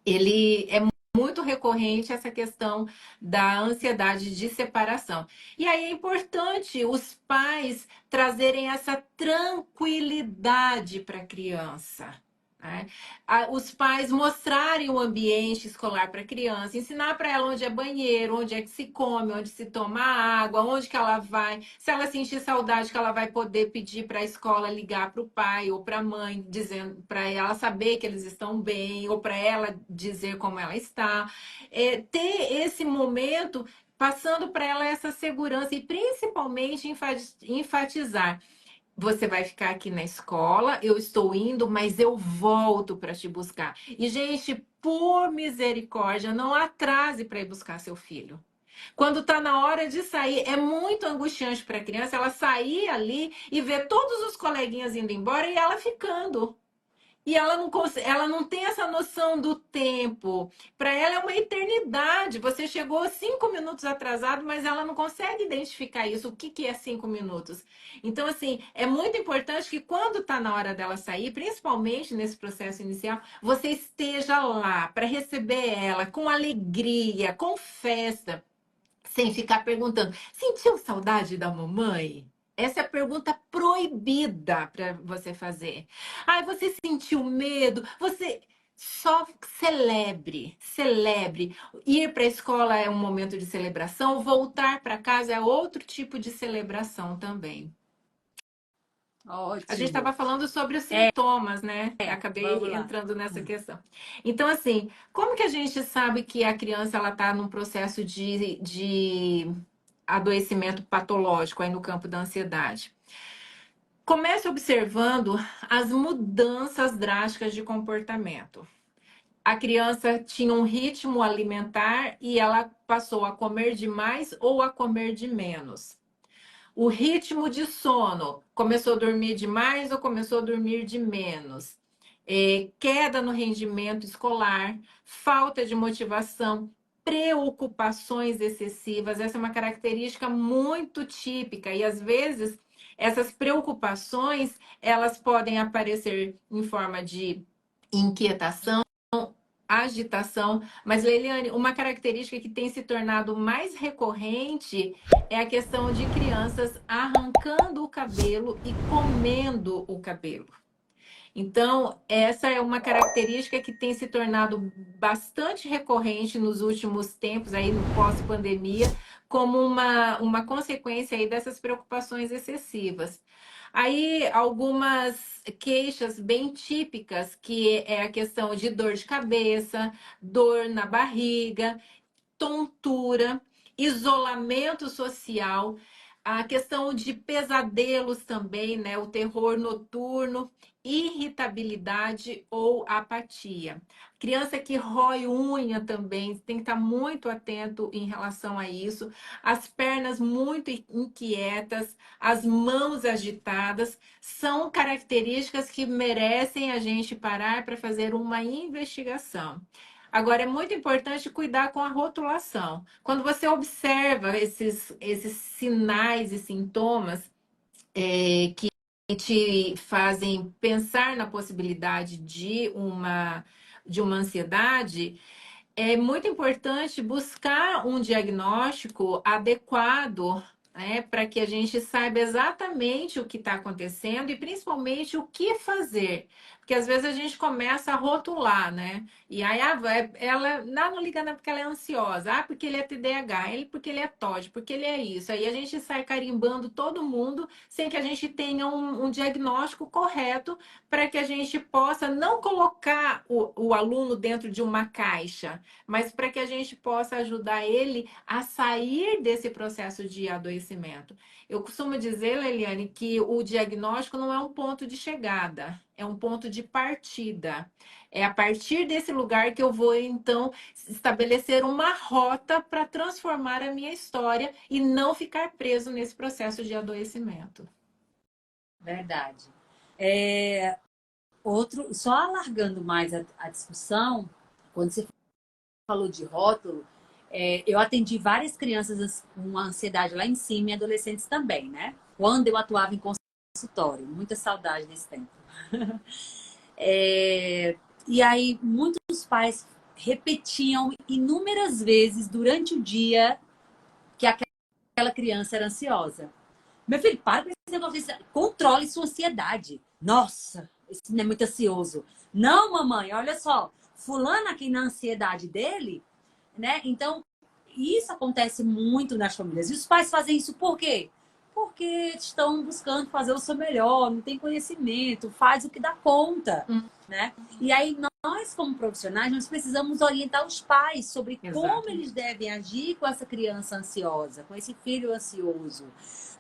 ele é muito recorrente essa questão da ansiedade de separação. E aí é importante os pais trazerem essa tranquilidade para a criança. Né? Os pais mostrarem o ambiente escolar para a criança, ensinar para ela onde é banheiro, onde é que se come, onde se toma água, onde que ela vai. Se ela sentir saudade, que ela vai poder pedir para a escola ligar para o pai ou para a mãe, dizendo para ela saber que eles estão bem, ou para ela dizer como ela está. Ter esse momento passando para ela essa segurança e principalmente enfatizar: você vai ficar aqui na escola, eu estou indo, mas eu volto para te buscar. E, gente, por misericórdia, não atrase para ir buscar seu filho. Quando está na hora de sair, é muito angustiante para a criança ela sair ali e ver todos os coleguinhas indo embora e ela ficando. E ela não tem essa noção do tempo. Para ela é uma eternidade. Você chegou 5 minutos atrasado, mas ela não consegue identificar isso. O que, que é 5 minutos? Então, assim, é muito importante que quando está na hora dela sair, principalmente nesse processo inicial, você esteja lá para receber ela com alegria, com festa, sem ficar perguntando: sentiu saudade da mamãe? Essa é a pergunta proibida para você fazer. Ai, você sentiu medo? Você. Só celebre, celebre. Ir para a escola é um momento de celebração, voltar para casa é outro tipo de celebração também. A gente Ótimo. estava falando sobre os sintomas, né? Vamos Acabei lá. entrando nessa questão. Então, assim, como que a gente sabe que a criança ela está num processo de adoecimento patológico aí no campo da ansiedade? Comece observando as mudanças drásticas de comportamento. A criança tinha um ritmo alimentar e ela passou a comer demais ou a comer de menos. O ritmo de sono, começou a dormir demais ou começou a dormir de menos? Queda no rendimento escolar, falta de motivação, preocupações excessivas. Essa é uma característica muito típica e às vezes essas preocupações elas podem aparecer em forma de inquietação, agitação, mas Leiliane, uma característica que tem se tornado mais recorrente é a questão de crianças arrancando o cabelo e comendo o cabelo. Então, essa é uma característica que tem se tornado bastante recorrente nos últimos tempos, aí no pós-pandemia, como uma consequência aí dessas preocupações excessivas. Aí, algumas queixas bem típicas, que é a questão de dor de cabeça, dor na barriga, tontura, isolamento social, a questão de pesadelos também, né? O terror noturno, irritabilidade ou apatia. Criança que rói unha também, tem que estar muito atento em relação a isso. As pernas muito inquietas, as mãos agitadas, são características que merecem a gente parar para fazer uma investigação. Agora, é muito importante cuidar com a rotulação. Quando você observa esses sinais e sintomas que te fazem pensar na possibilidade de uma ansiedade, é muito importante buscar um diagnóstico adequado, né, para que a gente saiba exatamente o que está acontecendo e principalmente o que fazer. Porque às vezes a gente começa a rotular, né? E aí ela não liga não porque ela é ansiosa, porque ele é TDAH, ele porque ele é TOD, porque ele é isso. Aí a gente sai carimbando todo mundo sem que a gente tenha um diagnóstico correto para que a gente possa não colocar o aluno dentro de uma caixa, mas para que a gente possa ajudar ele a sair desse processo de adoecimento. Eu costumo dizer, Leiliane, que o diagnóstico não é um ponto de chegada, é um ponto de partida. É a partir desse lugar que eu vou, então, estabelecer uma rota para transformar a minha história e não ficar preso nesse processo de adoecimento. Verdade. Só alargando mais a discussão, quando você falou de rótulo, eu atendi várias crianças com ansiedade lá em cima e adolescentes também, né? Quando eu atuava em consultório, muita saudade desse tempo. E aí, muitos pais repetiam inúmeras vezes durante o dia que aquela criança era ansiosa. Meu filho, para com esse negócio, controle sua ansiedade. Nossa, esse menino é muito ansioso. Não, mamãe, olha só, fulano aqui na ansiedade dele, né? Então, isso acontece muito nas famílias. E os pais fazem isso por quê? Porque estão buscando fazer o seu melhor, não tem conhecimento, faz o que dá conta, né? E aí nós, como profissionais, nós precisamos orientar os pais sobre como eles devem agir com essa criança ansiosa, com esse filho ansioso.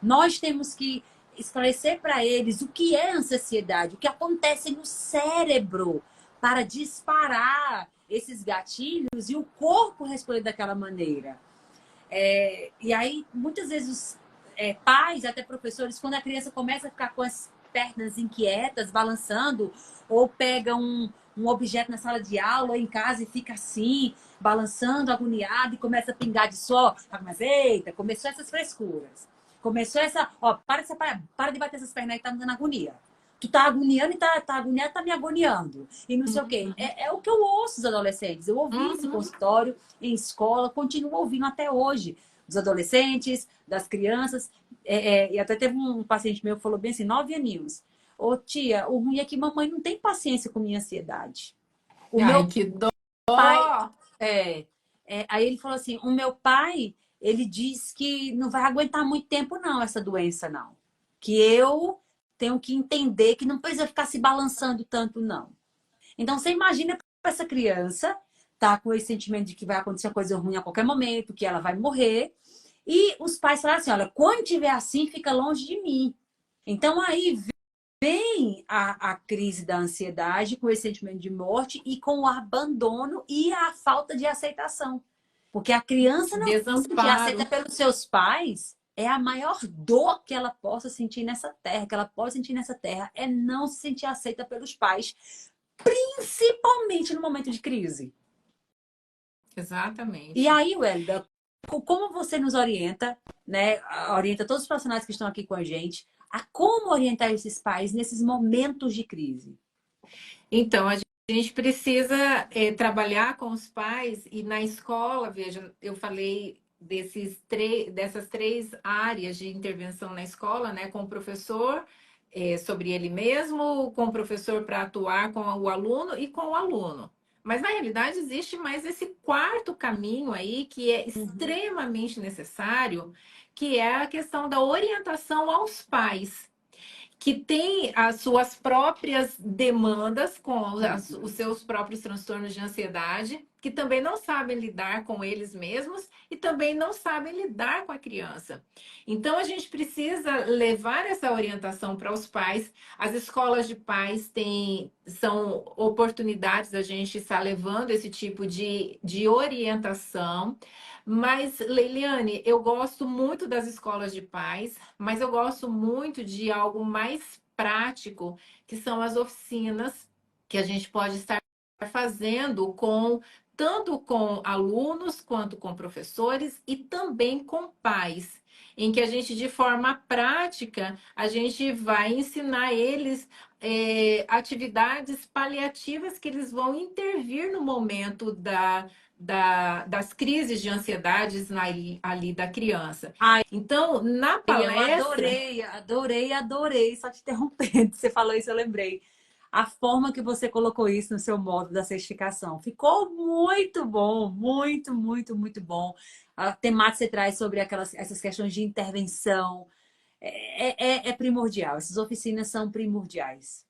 Nós temos que esclarecer para eles o que é ansiedade, o que acontece no cérebro para disparar esses gatilhos e o corpo responder daquela maneira. E aí, muitas vezes, os pais, até professores, quando a criança começa a ficar com as pernas inquietas, balançando, ou pega um objeto na sala de aula ou em casa e fica assim, balançando, agoniado, e começa a pingar de suor, mas eita, começou essas frescuras. Começou essa, ó, para de bater essas pernas aí, tá me dando agonia. Tu tá agoniando e tá agoniado, tá me agoniando. E não sei o quê. É o que eu ouço dos adolescentes. Eu ouvi esse consultório em escola, continuo ouvindo até hoje. Dos adolescentes, das crianças. E até teve um paciente meu que falou bem assim, 9 aninhos. Ô tia, o ruim é que mamãe não tem paciência com minha ansiedade. O Ai, meu que dó! pai, é, aí ele falou assim, o meu pai, ele diz que não vai aguentar muito tempo não, essa doença não. Que eu tenho que entender que não precisa ficar se balançando tanto não. Então você imagina para essa criança tá com esse sentimento de que vai acontecer coisa ruim a qualquer momento, que ela vai morrer, e os pais falaram assim, olha, quando tiver assim, fica longe de mim. Então aí vem a crise da ansiedade com esse sentimento de morte e com o abandono e a falta de aceitação. Porque a criança não se sentir aceita Desamparo. pelos seus pais é a maior dor que ela possa sentir nessa terra, que ela pode sentir nessa terra, é não se sentir aceita pelos pais, principalmente no momento de crise. E Exatamente. aí, Wélida, como você nos orienta, né? Orienta todos os profissionais que estão aqui com a gente, a como orientar esses pais nesses momentos de crise? Então, a gente precisa trabalhar com os pais e na escola, veja, eu falei dessas três áreas de intervenção na escola, né? Com o professor, sobre ele mesmo, com o professor para atuar com o aluno e com o aluno. Mas na realidade existe mais esse quarto caminho aí que é Uhum. extremamente necessário, que é a questão da orientação aos pais que tem as suas próprias demandas com os Uhum. seus próprios transtornos de ansiedade, que também não sabem lidar com eles mesmos e também não sabem lidar com a criança. Então, a gente precisa levar essa orientação para os pais. As escolas de pais são oportunidades da gente estar levando esse tipo de orientação. Mas, Leiliane, eu gosto muito das escolas de pais, mas eu gosto muito de algo mais prático, que são as oficinas que a gente pode estar fazendo com tanto com alunos quanto com professores e também com pais, em que a gente, de forma prática, a gente vai ensinar eles atividades paliativas que eles vão intervir no momento das crises de ansiedades ali da criança. Ai, Então, na eu palestra, adorei, adorei, adorei. Só te interrompendo, você falou isso, eu lembrei. A forma que você colocou isso no seu modo da certificação. Ficou muito bom, muito, muito, muito bom. A temática que você traz sobre essas questões de intervenção é primordial. Essas oficinas são primordiais.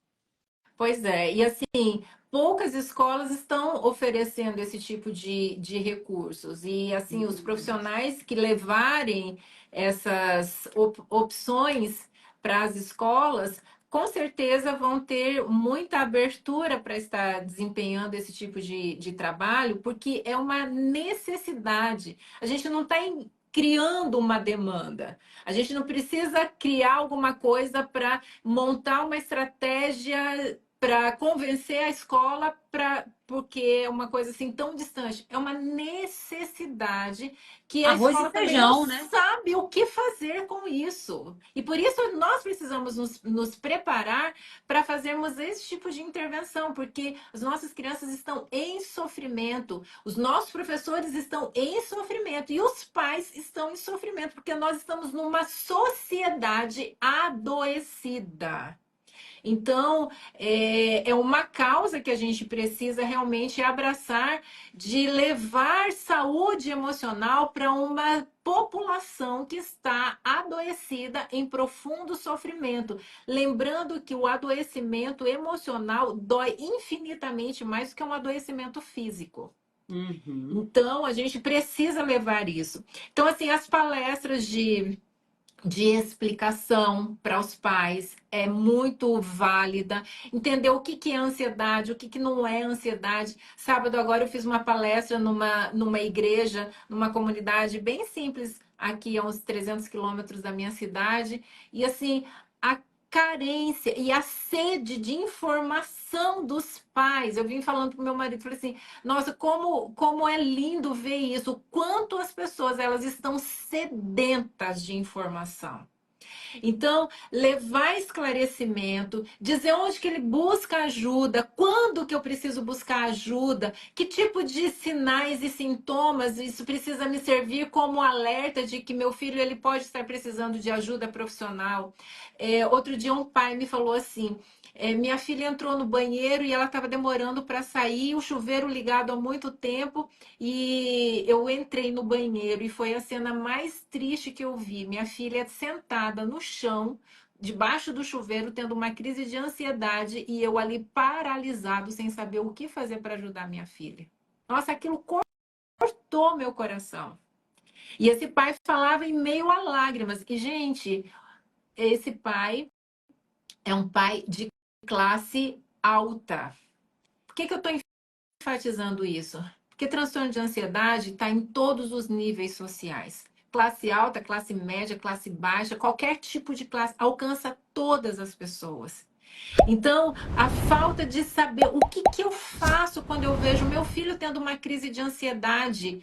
pois é, e assim, poucas escolas estão oferecendo esse tipo de recursos. E assim, os Uhum. profissionais que levarem essas opções para as escolas, com certeza vão ter muita abertura para estar desempenhando esse tipo de trabalho, porque é uma necessidade. A gente não está criando uma demanda. A gente não precisa criar alguma coisa para montar uma estratégia para convencer a escola porque é uma coisa assim tão distante. É uma necessidade que a Arroz e escola também não feijão, né? sabe o que fazer com isso. E por isso nós precisamos nos preparar para fazermos esse tipo de intervenção, porque as nossas crianças estão em sofrimento, os nossos professores estão em sofrimento e os pais estão em sofrimento, porque nós estamos numa sociedade adoecida. Então, é uma causa que a gente precisa realmente abraçar de levar saúde emocional para uma população que está adoecida em profundo sofrimento. Lembrando que o adoecimento emocional dói infinitamente mais do que um adoecimento físico. Uhum. Então, a gente precisa levar isso. Então, assim, as palestras de explicação para os pais é muito válida. Entender o que é ansiedade, o que não é ansiedade. Sábado agora eu fiz uma palestra numa igreja, numa comunidade bem simples, aqui a uns 300 quilômetros da minha cidade. E assim, a carência e a sede de informação dos pais. Eu vim falando para o meu marido, falei assim, nossa, como é lindo ver isso, o quanto as pessoas elas estão sedentas de informação. Então, levar esclarecimento, dizer onde que ele busca ajuda, quando que eu preciso buscar ajuda, que tipo de sinais e sintomas isso precisa me servir como alerta de que meu filho ele pode estar precisando de ajuda profissional. Outro dia um pai me falou assim, minha filha entrou no banheiro e ela estava demorando para sair, o chuveiro ligado há muito tempo, e eu entrei no banheiro e foi a cena mais triste que eu vi. Minha filha sentada no chão, debaixo do chuveiro, tendo uma crise de ansiedade e eu ali paralisado, sem saber o que fazer para ajudar minha filha. Nossa, aquilo cortou meu coração. E esse pai falava em meio a lágrimas. E, gente, esse pai é um pai de classe alta. Por que eu estou enfatizando isso? Porque transtorno de ansiedade está em todos os níveis sociais. Classe alta, classe média, classe baixa, qualquer tipo de classe, alcança todas as pessoas. Então, a falta de saber o que eu faço quando eu vejo meu filho tendo uma crise de ansiedade,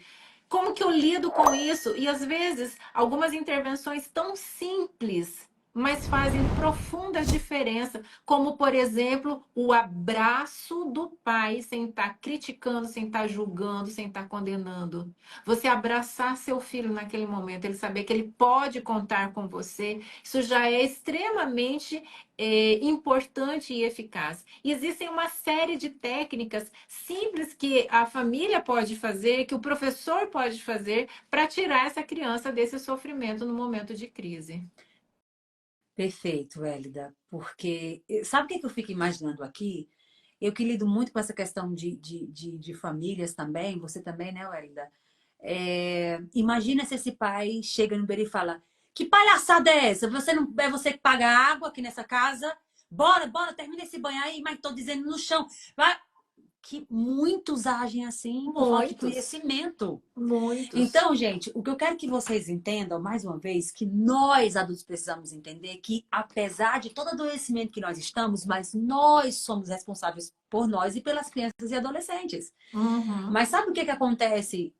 como que eu lido com isso? E às vezes, algumas intervenções tão simples, mas fazem profunda diferença, como por exemplo, o abraço do pai sem estar criticando, sem estar julgando, sem estar condenando. Você abraçar seu filho naquele momento, ele saber que ele pode contar com você, isso já é extremamente importante e eficaz. E existem uma série de técnicas simples que a família pode fazer, que o professor pode fazer para tirar essa criança desse sofrimento no momento de crise. Perfeito, Hélida. Porque sabe o que eu fico imaginando aqui? Eu que lido muito com essa questão de famílias também, você também, né, Hélida? Imagina se esse pai chega no beiro e fala: Que palhaçada é essa? Você não é você que paga água aqui nessa casa? Bora, bora, termina esse banho aí, mas tô dizendo no chão. Vai. Que muitos agem assim por falta de Muitos, conhecimento. muitos. Então, gente, o que eu quero que vocês entendam, mais uma vez, que nós adultos precisamos entender que, apesar de todo adoecimento que nós estamos, mas nós somos responsáveis por nós e pelas crianças e adolescentes. Uhum. Mas sabe o que acontece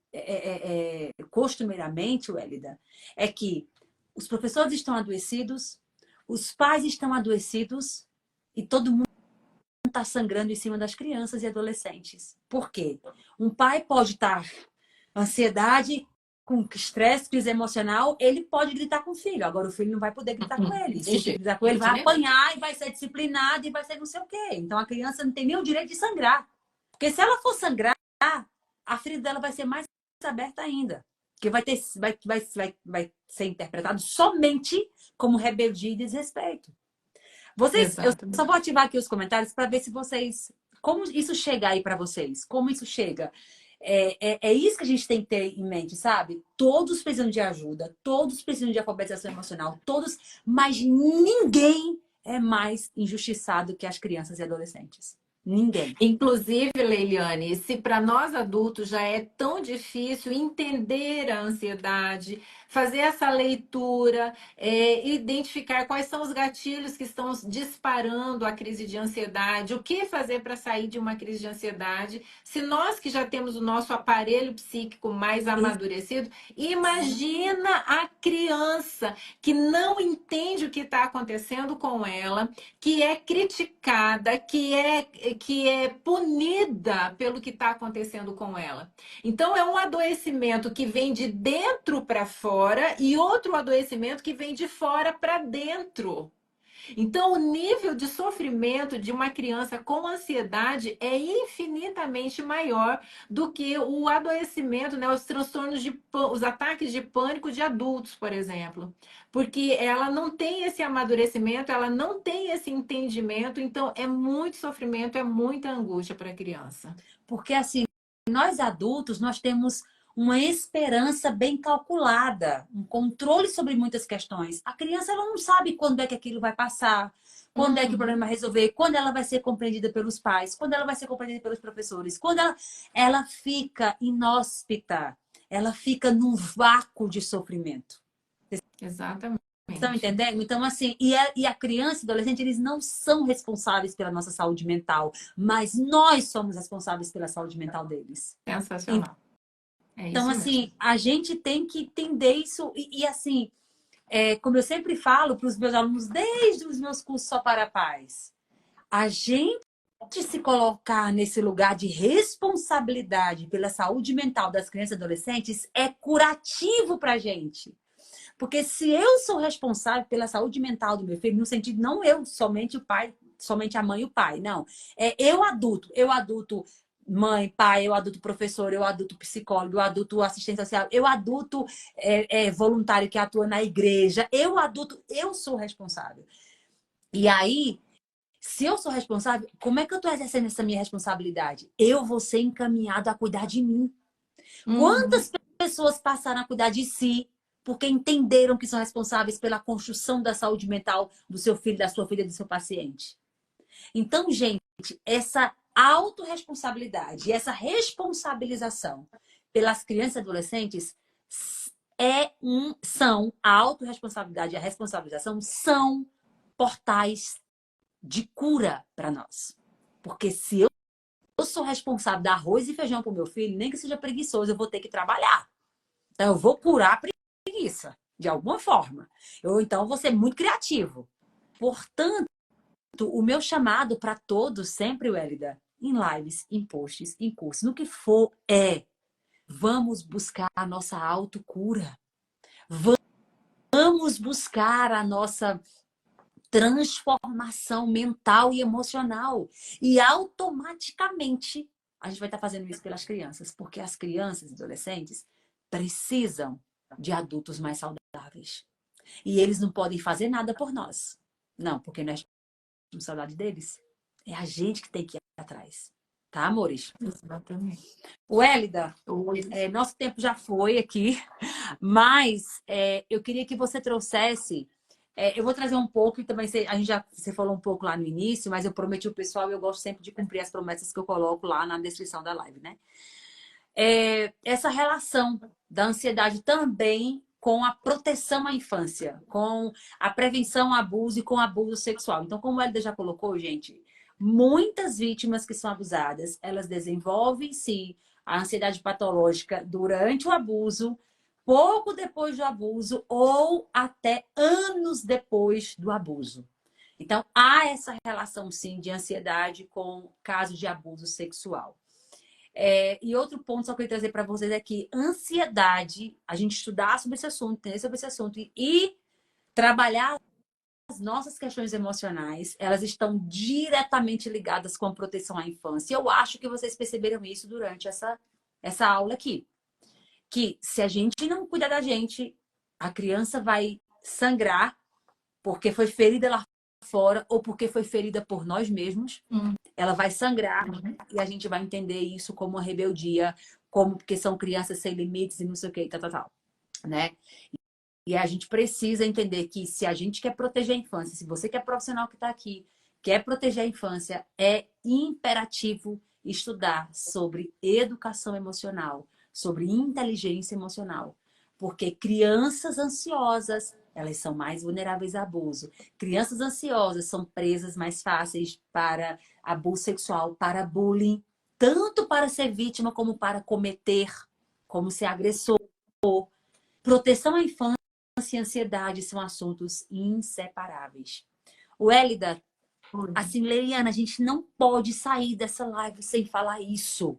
costumeiramente, Wélida? É que os professores estão adoecidos, os pais estão adoecidos e todo mundo está sangrando em cima das crianças e adolescentes. Por quê? Um pai pode estar ansiedade, com estresse, crise emocional, ele pode gritar com o filho. Agora o filho não vai poder gritar com ele. De Se gritar com ele, jeito vai nenhum. apanhar e vai ser disciplinado e vai ser não sei o quê. Então a criança não tem nem o direito de sangrar. Porque se ela for sangrar, a ferida dela vai ser mais aberta ainda. Porque vai ser interpretado somente como rebeldia e desrespeito. Eu só vou Exatamente. ativar aqui os comentários para ver se vocês. Como isso chega aí para vocês? Como isso chega? É isso que a gente tem que ter em mente, sabe? Todos precisam de ajuda, todos precisam de alfabetização emocional, todos, mas ninguém é mais injustiçado que as crianças e adolescentes. Ninguém. Inclusive, Leiliane, se para nós adultos já é tão difícil entender a ansiedade, fazer essa leitura, identificar quais são os gatilhos que estão disparando a crise de ansiedade, o que fazer para sair de uma crise de ansiedade, se nós que já temos o nosso aparelho psíquico mais amadurecido, imagina a criança que não entende o que está acontecendo com ela, que é criticada, que é punida pelo que está acontecendo com ela. Então, é um adoecimento que vem de dentro para fora e outro adoecimento que vem de fora para dentro. Então, o nível de sofrimento de uma criança com ansiedade é infinitamente maior do que o adoecimento, né, os transtornos os ataques de pânico de adultos, por exemplo. Porque ela não tem esse amadurecimento, ela não tem esse entendimento, então é muito sofrimento, é muita angústia para a criança. Porque assim, nós adultos, nós temos uma esperança bem calculada, um controle sobre muitas questões. A criança ela não sabe quando é que aquilo vai passar, quando é que o Uhum. problema vai resolver, quando ela vai ser compreendida pelos pais, quando ela vai ser compreendida pelos professores, quando ela fica inóspita, ela fica num vácuo de sofrimento. Estão Exatamente. entendendo? Então, assim, e a criança e o adolescente, eles não são responsáveis pela nossa saúde mental, mas nós somos responsáveis pela saúde mental deles. Sensacional. É Então, isso mesmo. assim, a gente tem que entender isso e assim, como eu sempre falo para os meus alunos, desde os meus cursos Só para Paz, a gente se colocar nesse lugar de responsabilidade pela saúde mental das crianças e adolescentes é curativo para a gente. Porque se eu sou responsável pela saúde mental do meu filho, no sentido, não eu, somente o pai, somente a mãe e o pai, não. É eu adulto, mãe, pai, eu adulto professor, eu adulto psicólogo, eu adulto assistente social, eu adulto voluntário que atua na igreja, eu adulto, eu sou responsável. E aí, se eu sou responsável, como é que eu estou exercendo essa minha responsabilidade? Eu vou ser encaminhado a cuidar de mim. Uhum. Quantas pessoas passaram a cuidar de si porque entenderam que são responsáveis pela construção da saúde mental do seu filho, da sua filha, do seu paciente? Então, gente, essa autorresponsabilidade, essa responsabilização pelas crianças e adolescentes são a autorresponsabilidade e a responsabilização são portais de cura para nós. Porque se eu sou responsável dar arroz e feijão para o meu filho, nem que seja preguiçoso, eu vou ter que trabalhar. Então, eu vou curar a preguiça, de alguma forma. Eu, então, vou ser muito criativo. Portanto, o meu chamado para todos, sempre, Wélida, em lives, em posts, em cursos, no que for, vamos buscar a nossa autocura. Vamos buscar a nossa transformação mental e emocional. E automaticamente a gente vai estar fazendo isso pelas crianças, porque as crianças e adolescentes precisam de adultos mais saudáveis. E eles não podem fazer nada por nós. Não, porque não é responsabilidade deles. É a gente que tem que ir atrás. Tá, amores? Exatamente. Wélida, Oi. nosso tempo já foi aqui, mas eu queria que você trouxesse. Eu vou trazer um pouco, e também a gente você falou um pouco lá no início, mas eu prometi ao pessoal e eu gosto sempre de cumprir as promessas que eu coloco lá na descrição da live, né? Essa relação da ansiedade também com a proteção à infância, com a prevenção ao abuso e com o abuso sexual. Então, como a Elida já colocou, gente, muitas vítimas que são abusadas, elas desenvolvem, sim, a ansiedade patológica durante o abuso, pouco depois do abuso ou até anos depois do abuso. Então, há essa relação, sim, de ansiedade com casos de abuso sexual. E outro ponto só que eu queria trazer para vocês é que ansiedade, a gente estudar sobre esse assunto, entender sobre esse assunto e trabalhar as nossas questões emocionais, elas estão diretamente ligadas com a proteção à infância. Eu acho que vocês perceberam isso durante essa aula aqui. Que se a gente não cuidar da gente, a criança vai sangrar porque foi ferida lá fora ou porque foi ferida por nós mesmos. Ela vai sangrar Uhum. e a gente vai entender isso como uma rebeldia, como porque são crianças sem limites e não sei o que, tal, né? E a gente precisa entender que se a gente quer proteger a infância, se você que é profissional que está aqui, quer proteger a infância, é imperativo estudar sobre educação emocional, sobre inteligência emocional. Porque crianças ansiosas, elas são mais vulneráveis a abuso. Crianças ansiosas são presas mais fáceis para abuso sexual, para bullying, tanto para ser vítima como para cometer, como ser agressor. Proteção à infância e ansiedade são assuntos inseparáveis. Wélida, Oi. assim, Leiliana, a gente não pode sair dessa live sem falar isso.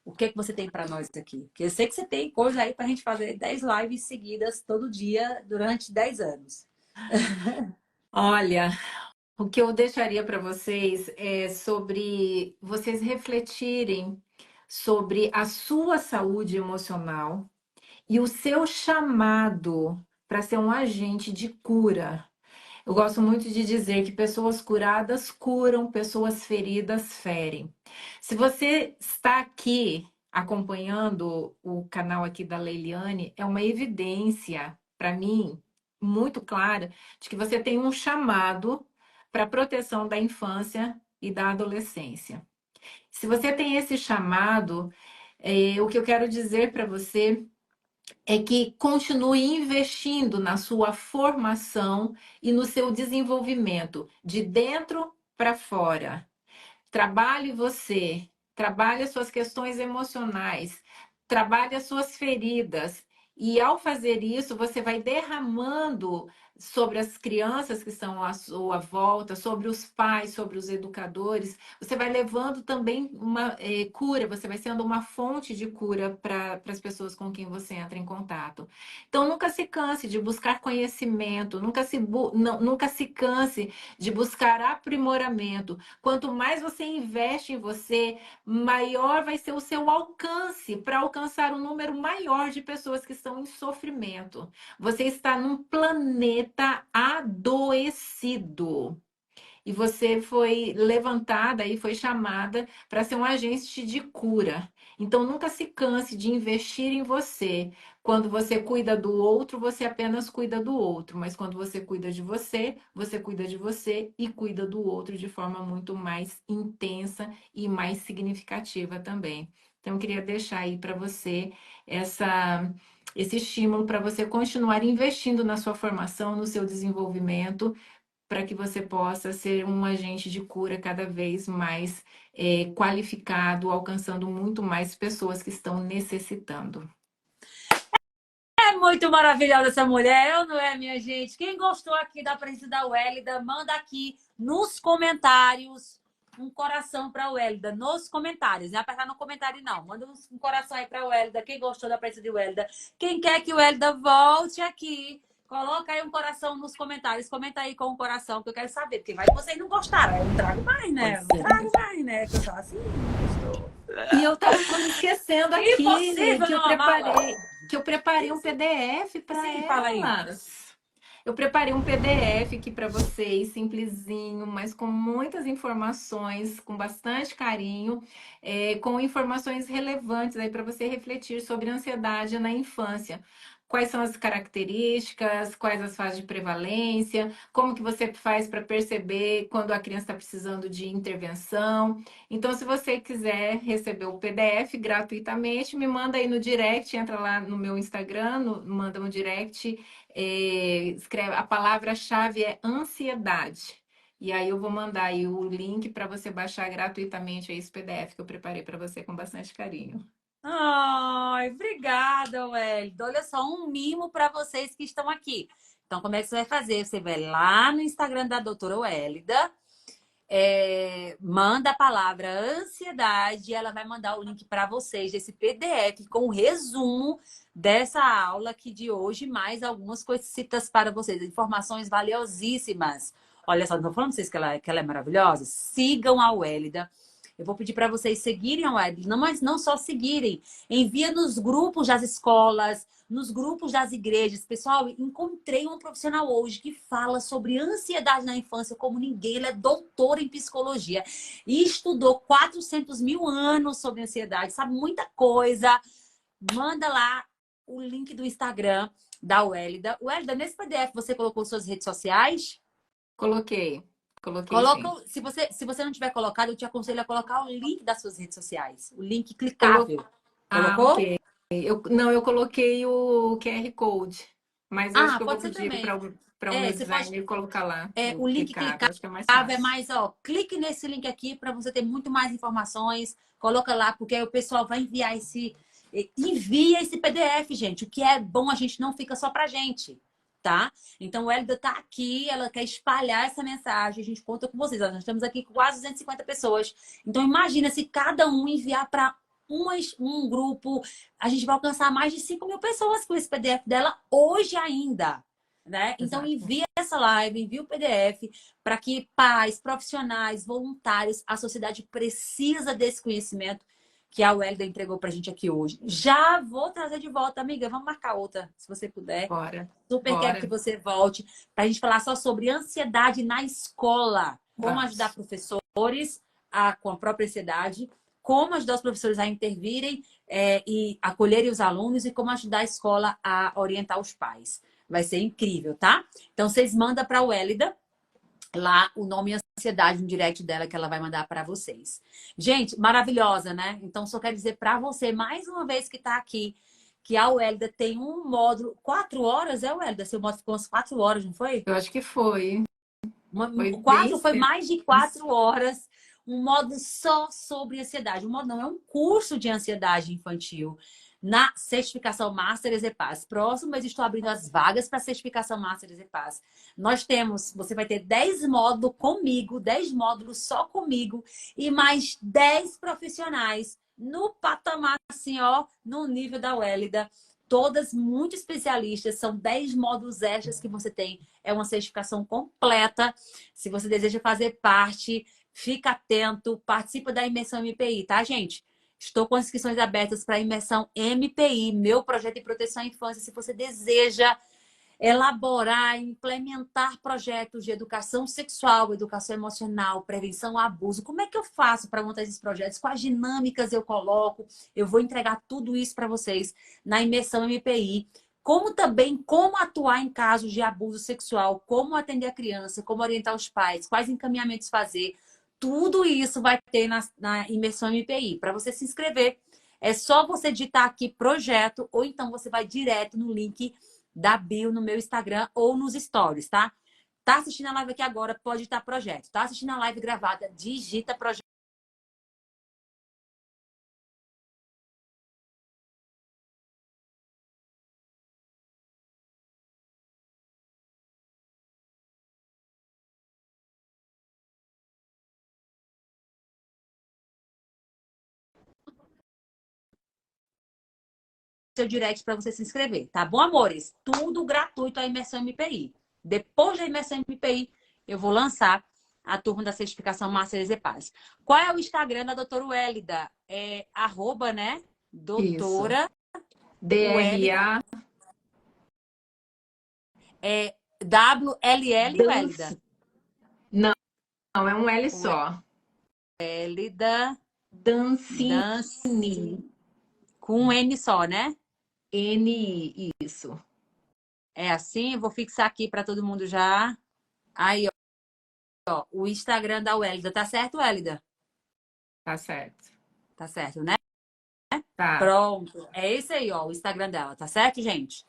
O que é que você tem para nós aqui? Porque eu sei que você tem coisa aí para a gente fazer 10 lives seguidas todo dia durante 10 anos. Olha, o que eu deixaria para vocês é sobre vocês refletirem sobre a sua saúde emocional e o seu chamado para ser um agente de cura. Eu gosto muito de dizer que pessoas curadas curam, pessoas feridas ferem. Se você está aqui acompanhando o canal aqui da Leiliane, é uma evidência para mim muito clara de que você tem um chamado para a proteção da infância e da adolescência. Se você tem esse chamado, o que eu quero dizer para você é que continue investindo na sua formação e no seu desenvolvimento de dentro para fora. Trabalhe você, trabalhe as suas questões emocionais, trabalhe as suas feridas E ao fazer isso, você vai derramando sobre as crianças que estão à sua volta, sobre os pais, sobre os educadores. Você vai levando também uma cura, você vai sendo uma fonte de cura para as pessoas com quem você entra em contato. Então, nunca se canse de buscar conhecimento, nunca se canse de buscar aprimoramento. Quanto mais você investe em você, maior vai ser o seu alcance para alcançar um número maior de pessoas que estão em sofrimento. Você está num planeta adoecido. E você foi levantada e foi chamada para ser um agente de cura. Então, nunca se canse de investir em você. Quando você cuida do outro, você apenas cuida do outro. Mas quando você cuida de você e cuida do outro de forma muito mais intensa e mais significativa também. Então, eu queria deixar aí para você esse estímulo para você continuar investindo na sua formação, no seu desenvolvimento para que você possa ser um agente de cura cada vez mais qualificado, alcançando muito mais pessoas que estão necessitando. É muito maravilhosa essa mulher, eu não é, minha gente? Quem gostou aqui da presença da Wélida, manda aqui nos comentários um coração para a Wélida. Nos comentários, não é apertar no comentário, não. Manda um coração aí para a Wélida. Quem gostou da presença de Wélida? Quem quer que o Wélida volte aqui? Coloca aí um coração nos comentários. Comenta aí com o coração, que eu quero saber. Porque vai que vocês não gostaram. Eu não trago mais, né? Eu não trago mais, né? Que eu sou assim, não gostou. E eu estava quase esquecendo aqui Impossível não amá-la. que eu preparei um PDF para Sim, fala aí. elas. Eu preparei um PDF aqui para vocês, simplesinho, mas com muitas informações, com bastante carinho, com informações relevantes aí para você refletir sobre ansiedade na infância. Quais são as características, quais as fases de prevalência, como que você faz para perceber quando a criança está precisando de intervenção. Então, se você quiser receber o PDF gratuitamente, me manda aí no direct, entra lá no meu Instagram, manda um direct, escreve, a palavra-chave é ansiedade. E aí eu vou mandar aí o link para você baixar gratuitamente esse PDF que eu preparei para você com bastante carinho. Ai, obrigada, Wélida. Olha só, um mimo para vocês que estão aqui. Então, como é que você vai fazer? Você vai lá no Instagram da doutora Wélida, manda a palavra ansiedade, e ela vai mandar o link para vocês desse PDF com o resumo dessa aula aqui de hoje, mais algumas coisitas para vocês, informações valiosíssimas. Olha só, não estou falando para vocês que ela é maravilhosa? Sigam a Wélida. Eu vou pedir para vocês seguirem a Wélida, mas não só seguirem. Envia nos grupos das escolas, nos grupos das igrejas. Pessoal, encontrei um profissional hoje que fala sobre ansiedade na infância como ninguém. Ele é doutor em psicologia e estudou 400 mil anos sobre ansiedade, sabe muita coisa. Manda lá o link do Instagram da Wélida. Wélida, nesse PDF você colocou suas redes sociais? Coloquei Coloca, sim. se você não tiver colocado, eu te aconselho a colocar o link das suas redes sociais. O link Colo... clicável. Ah, Colocou? ok. Não, eu coloquei o QR Code, mas eu acho Ah, que eu vou pode ser pedir também. para o meu Você pode. designer colocar lá o O link clicável, acho que é mais clicável é fácil. mais, ó, clique nesse link aqui para você ter muito mais informações. Coloca lá, porque aí o pessoal vai enviar envia esse PDF, gente. O que é bom, a gente não fica só pra gente, tá? Então, a Hélida tá aqui, ela quer espalhar essa mensagem. A gente conta com vocês. Nós estamos aqui com quase 250 pessoas. Então, imagina se cada um enviar para um grupo, a gente vai alcançar mais de 5 mil pessoas com esse PDF dela hoje ainda. Né? Então, Exato. envia essa live, envia o PDF para que pais, profissionais, voluntários, a sociedade precisa desse conhecimento que a Wélida entregou para a gente aqui hoje. Já vou trazer de volta, amiga. Vamos marcar outra, se você puder. Bora, Super quero que bora. você volte para a gente falar só sobre ansiedade na escola. Como ajudar Vamos. professores com a própria ansiedade, como ajudar os professores a intervirem e acolherem os alunos e como ajudar a escola a orientar os pais. Vai ser incrível, tá? Então, vocês mandam para a Wélida lá o nome e ansiedade no direct dela que ela vai mandar para vocês. Gente, maravilhosa, né? Então, só quero dizer para você, mais uma vez que está aqui, que a Wélida tem um módulo, 4 horas, Wélida? Seu módulo ficou umas 4 horas, não foi? Eu acho que foi. Foi bem Foi mais de extenso. 4 horas, um módulo só sobre ansiedade. Um módulo não, é um curso de ansiedade infantil. na certificação Master EZ-PAS. Próximo mês estou abrindo as vagas para a certificação Master EZ-PAS. Nós temos, você vai ter 10 módulos comigo, 10 módulos só comigo e mais 10 profissionais no patamar assim, ó, no nível da Wélida. Todas muito especialistas, são 10 módulos extras que você tem. É uma certificação completa. Se você deseja fazer parte, fica atento, participa da imersão MPI, tá, gente? Estou com inscrições abertas para a imersão MPI, meu projeto de proteção à infância. Se você deseja elaborar e implementar projetos de educação sexual, educação emocional, prevenção ao abuso. Como é que eu faço para montar esses projetos? Quais dinâmicas eu coloco? Eu vou entregar tudo isso para vocês na imersão MPI. Como também como atuar em casos de abuso sexual, como atender a criança, como orientar os pais, quais encaminhamentos fazer. Tudo isso vai ter na imersão MPI. Para você se inscrever, é só você digitar aqui projeto ou então você vai direto no link da bio no meu Instagram ou nos stories, tá? Tá assistindo a live aqui agora, pode digitar projeto. Tá assistindo a live gravada, digita projeto. Seu direct para você se inscrever, tá bom, amores? Tudo gratuito a imersão MPI. Depois da imersão MPI, eu vou lançar a turma da certificação Master EZ-PAS. Qual é o Instagram da doutora Wélida? É arroba, né? Isso. Doutora Wélida. DRA É WLL Wélida. Dance. Não, é um L só. Wélida Dancini. Dance com um N só, né? N, isso. É assim, eu vou fixar aqui para todo mundo já. Aí, ó, o Instagram da Wélida. Tá certo, Wélida? Tá certo. Tá certo, né? Tá. Pronto. É esse aí, ó, o Instagram dela. Tá certo, gente?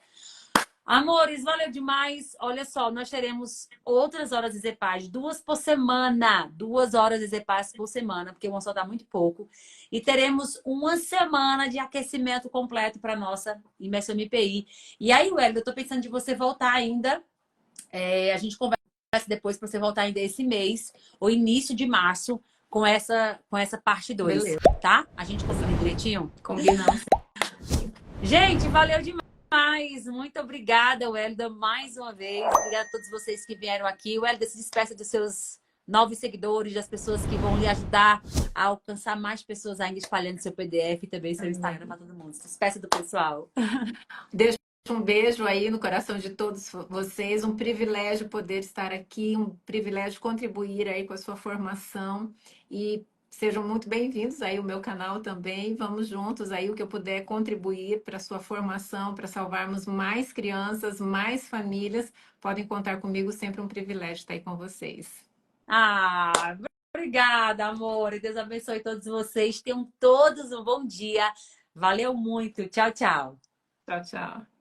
Amores, valeu demais. Olha só, nós teremos outras horas de Zepaz, 2 por semana. 2 horas de Zepaz por semana, porque uma só dá muito pouco. E teremos uma semana de aquecimento completo para nossa imersão MPI. E aí, Wélida, eu tô pensando de você voltar ainda. A gente conversa depois para você voltar ainda esse mês, ou início de março, com essa parte 2, Beleza. tá? A gente combina direitinho? Combinamos. Gente, valeu demais. Muito obrigada, Wélida, mais uma vez. Obrigada a todos vocês que vieram aqui. Wélida, se despeça dos seus novos seguidores, das pessoas que vão lhe ajudar a alcançar mais pessoas ainda espalhando seu PDF e também seu Instagram para todo mundo. Se despeça do pessoal. Deixo um beijo aí no coração de todos vocês. Um privilégio poder estar aqui, um privilégio contribuir aí com a sua formação e sejam muito bem-vindos aí ao meu canal também. Vamos juntos aí o que eu puder contribuir para a sua formação, para salvarmos mais crianças, mais famílias. Podem contar comigo, sempre um privilégio estar aí com vocês. Ah, obrigada, amor. E Deus abençoe todos vocês. Tenham todos um bom dia. Valeu muito. Tchau, tchau. Tchau, tchau.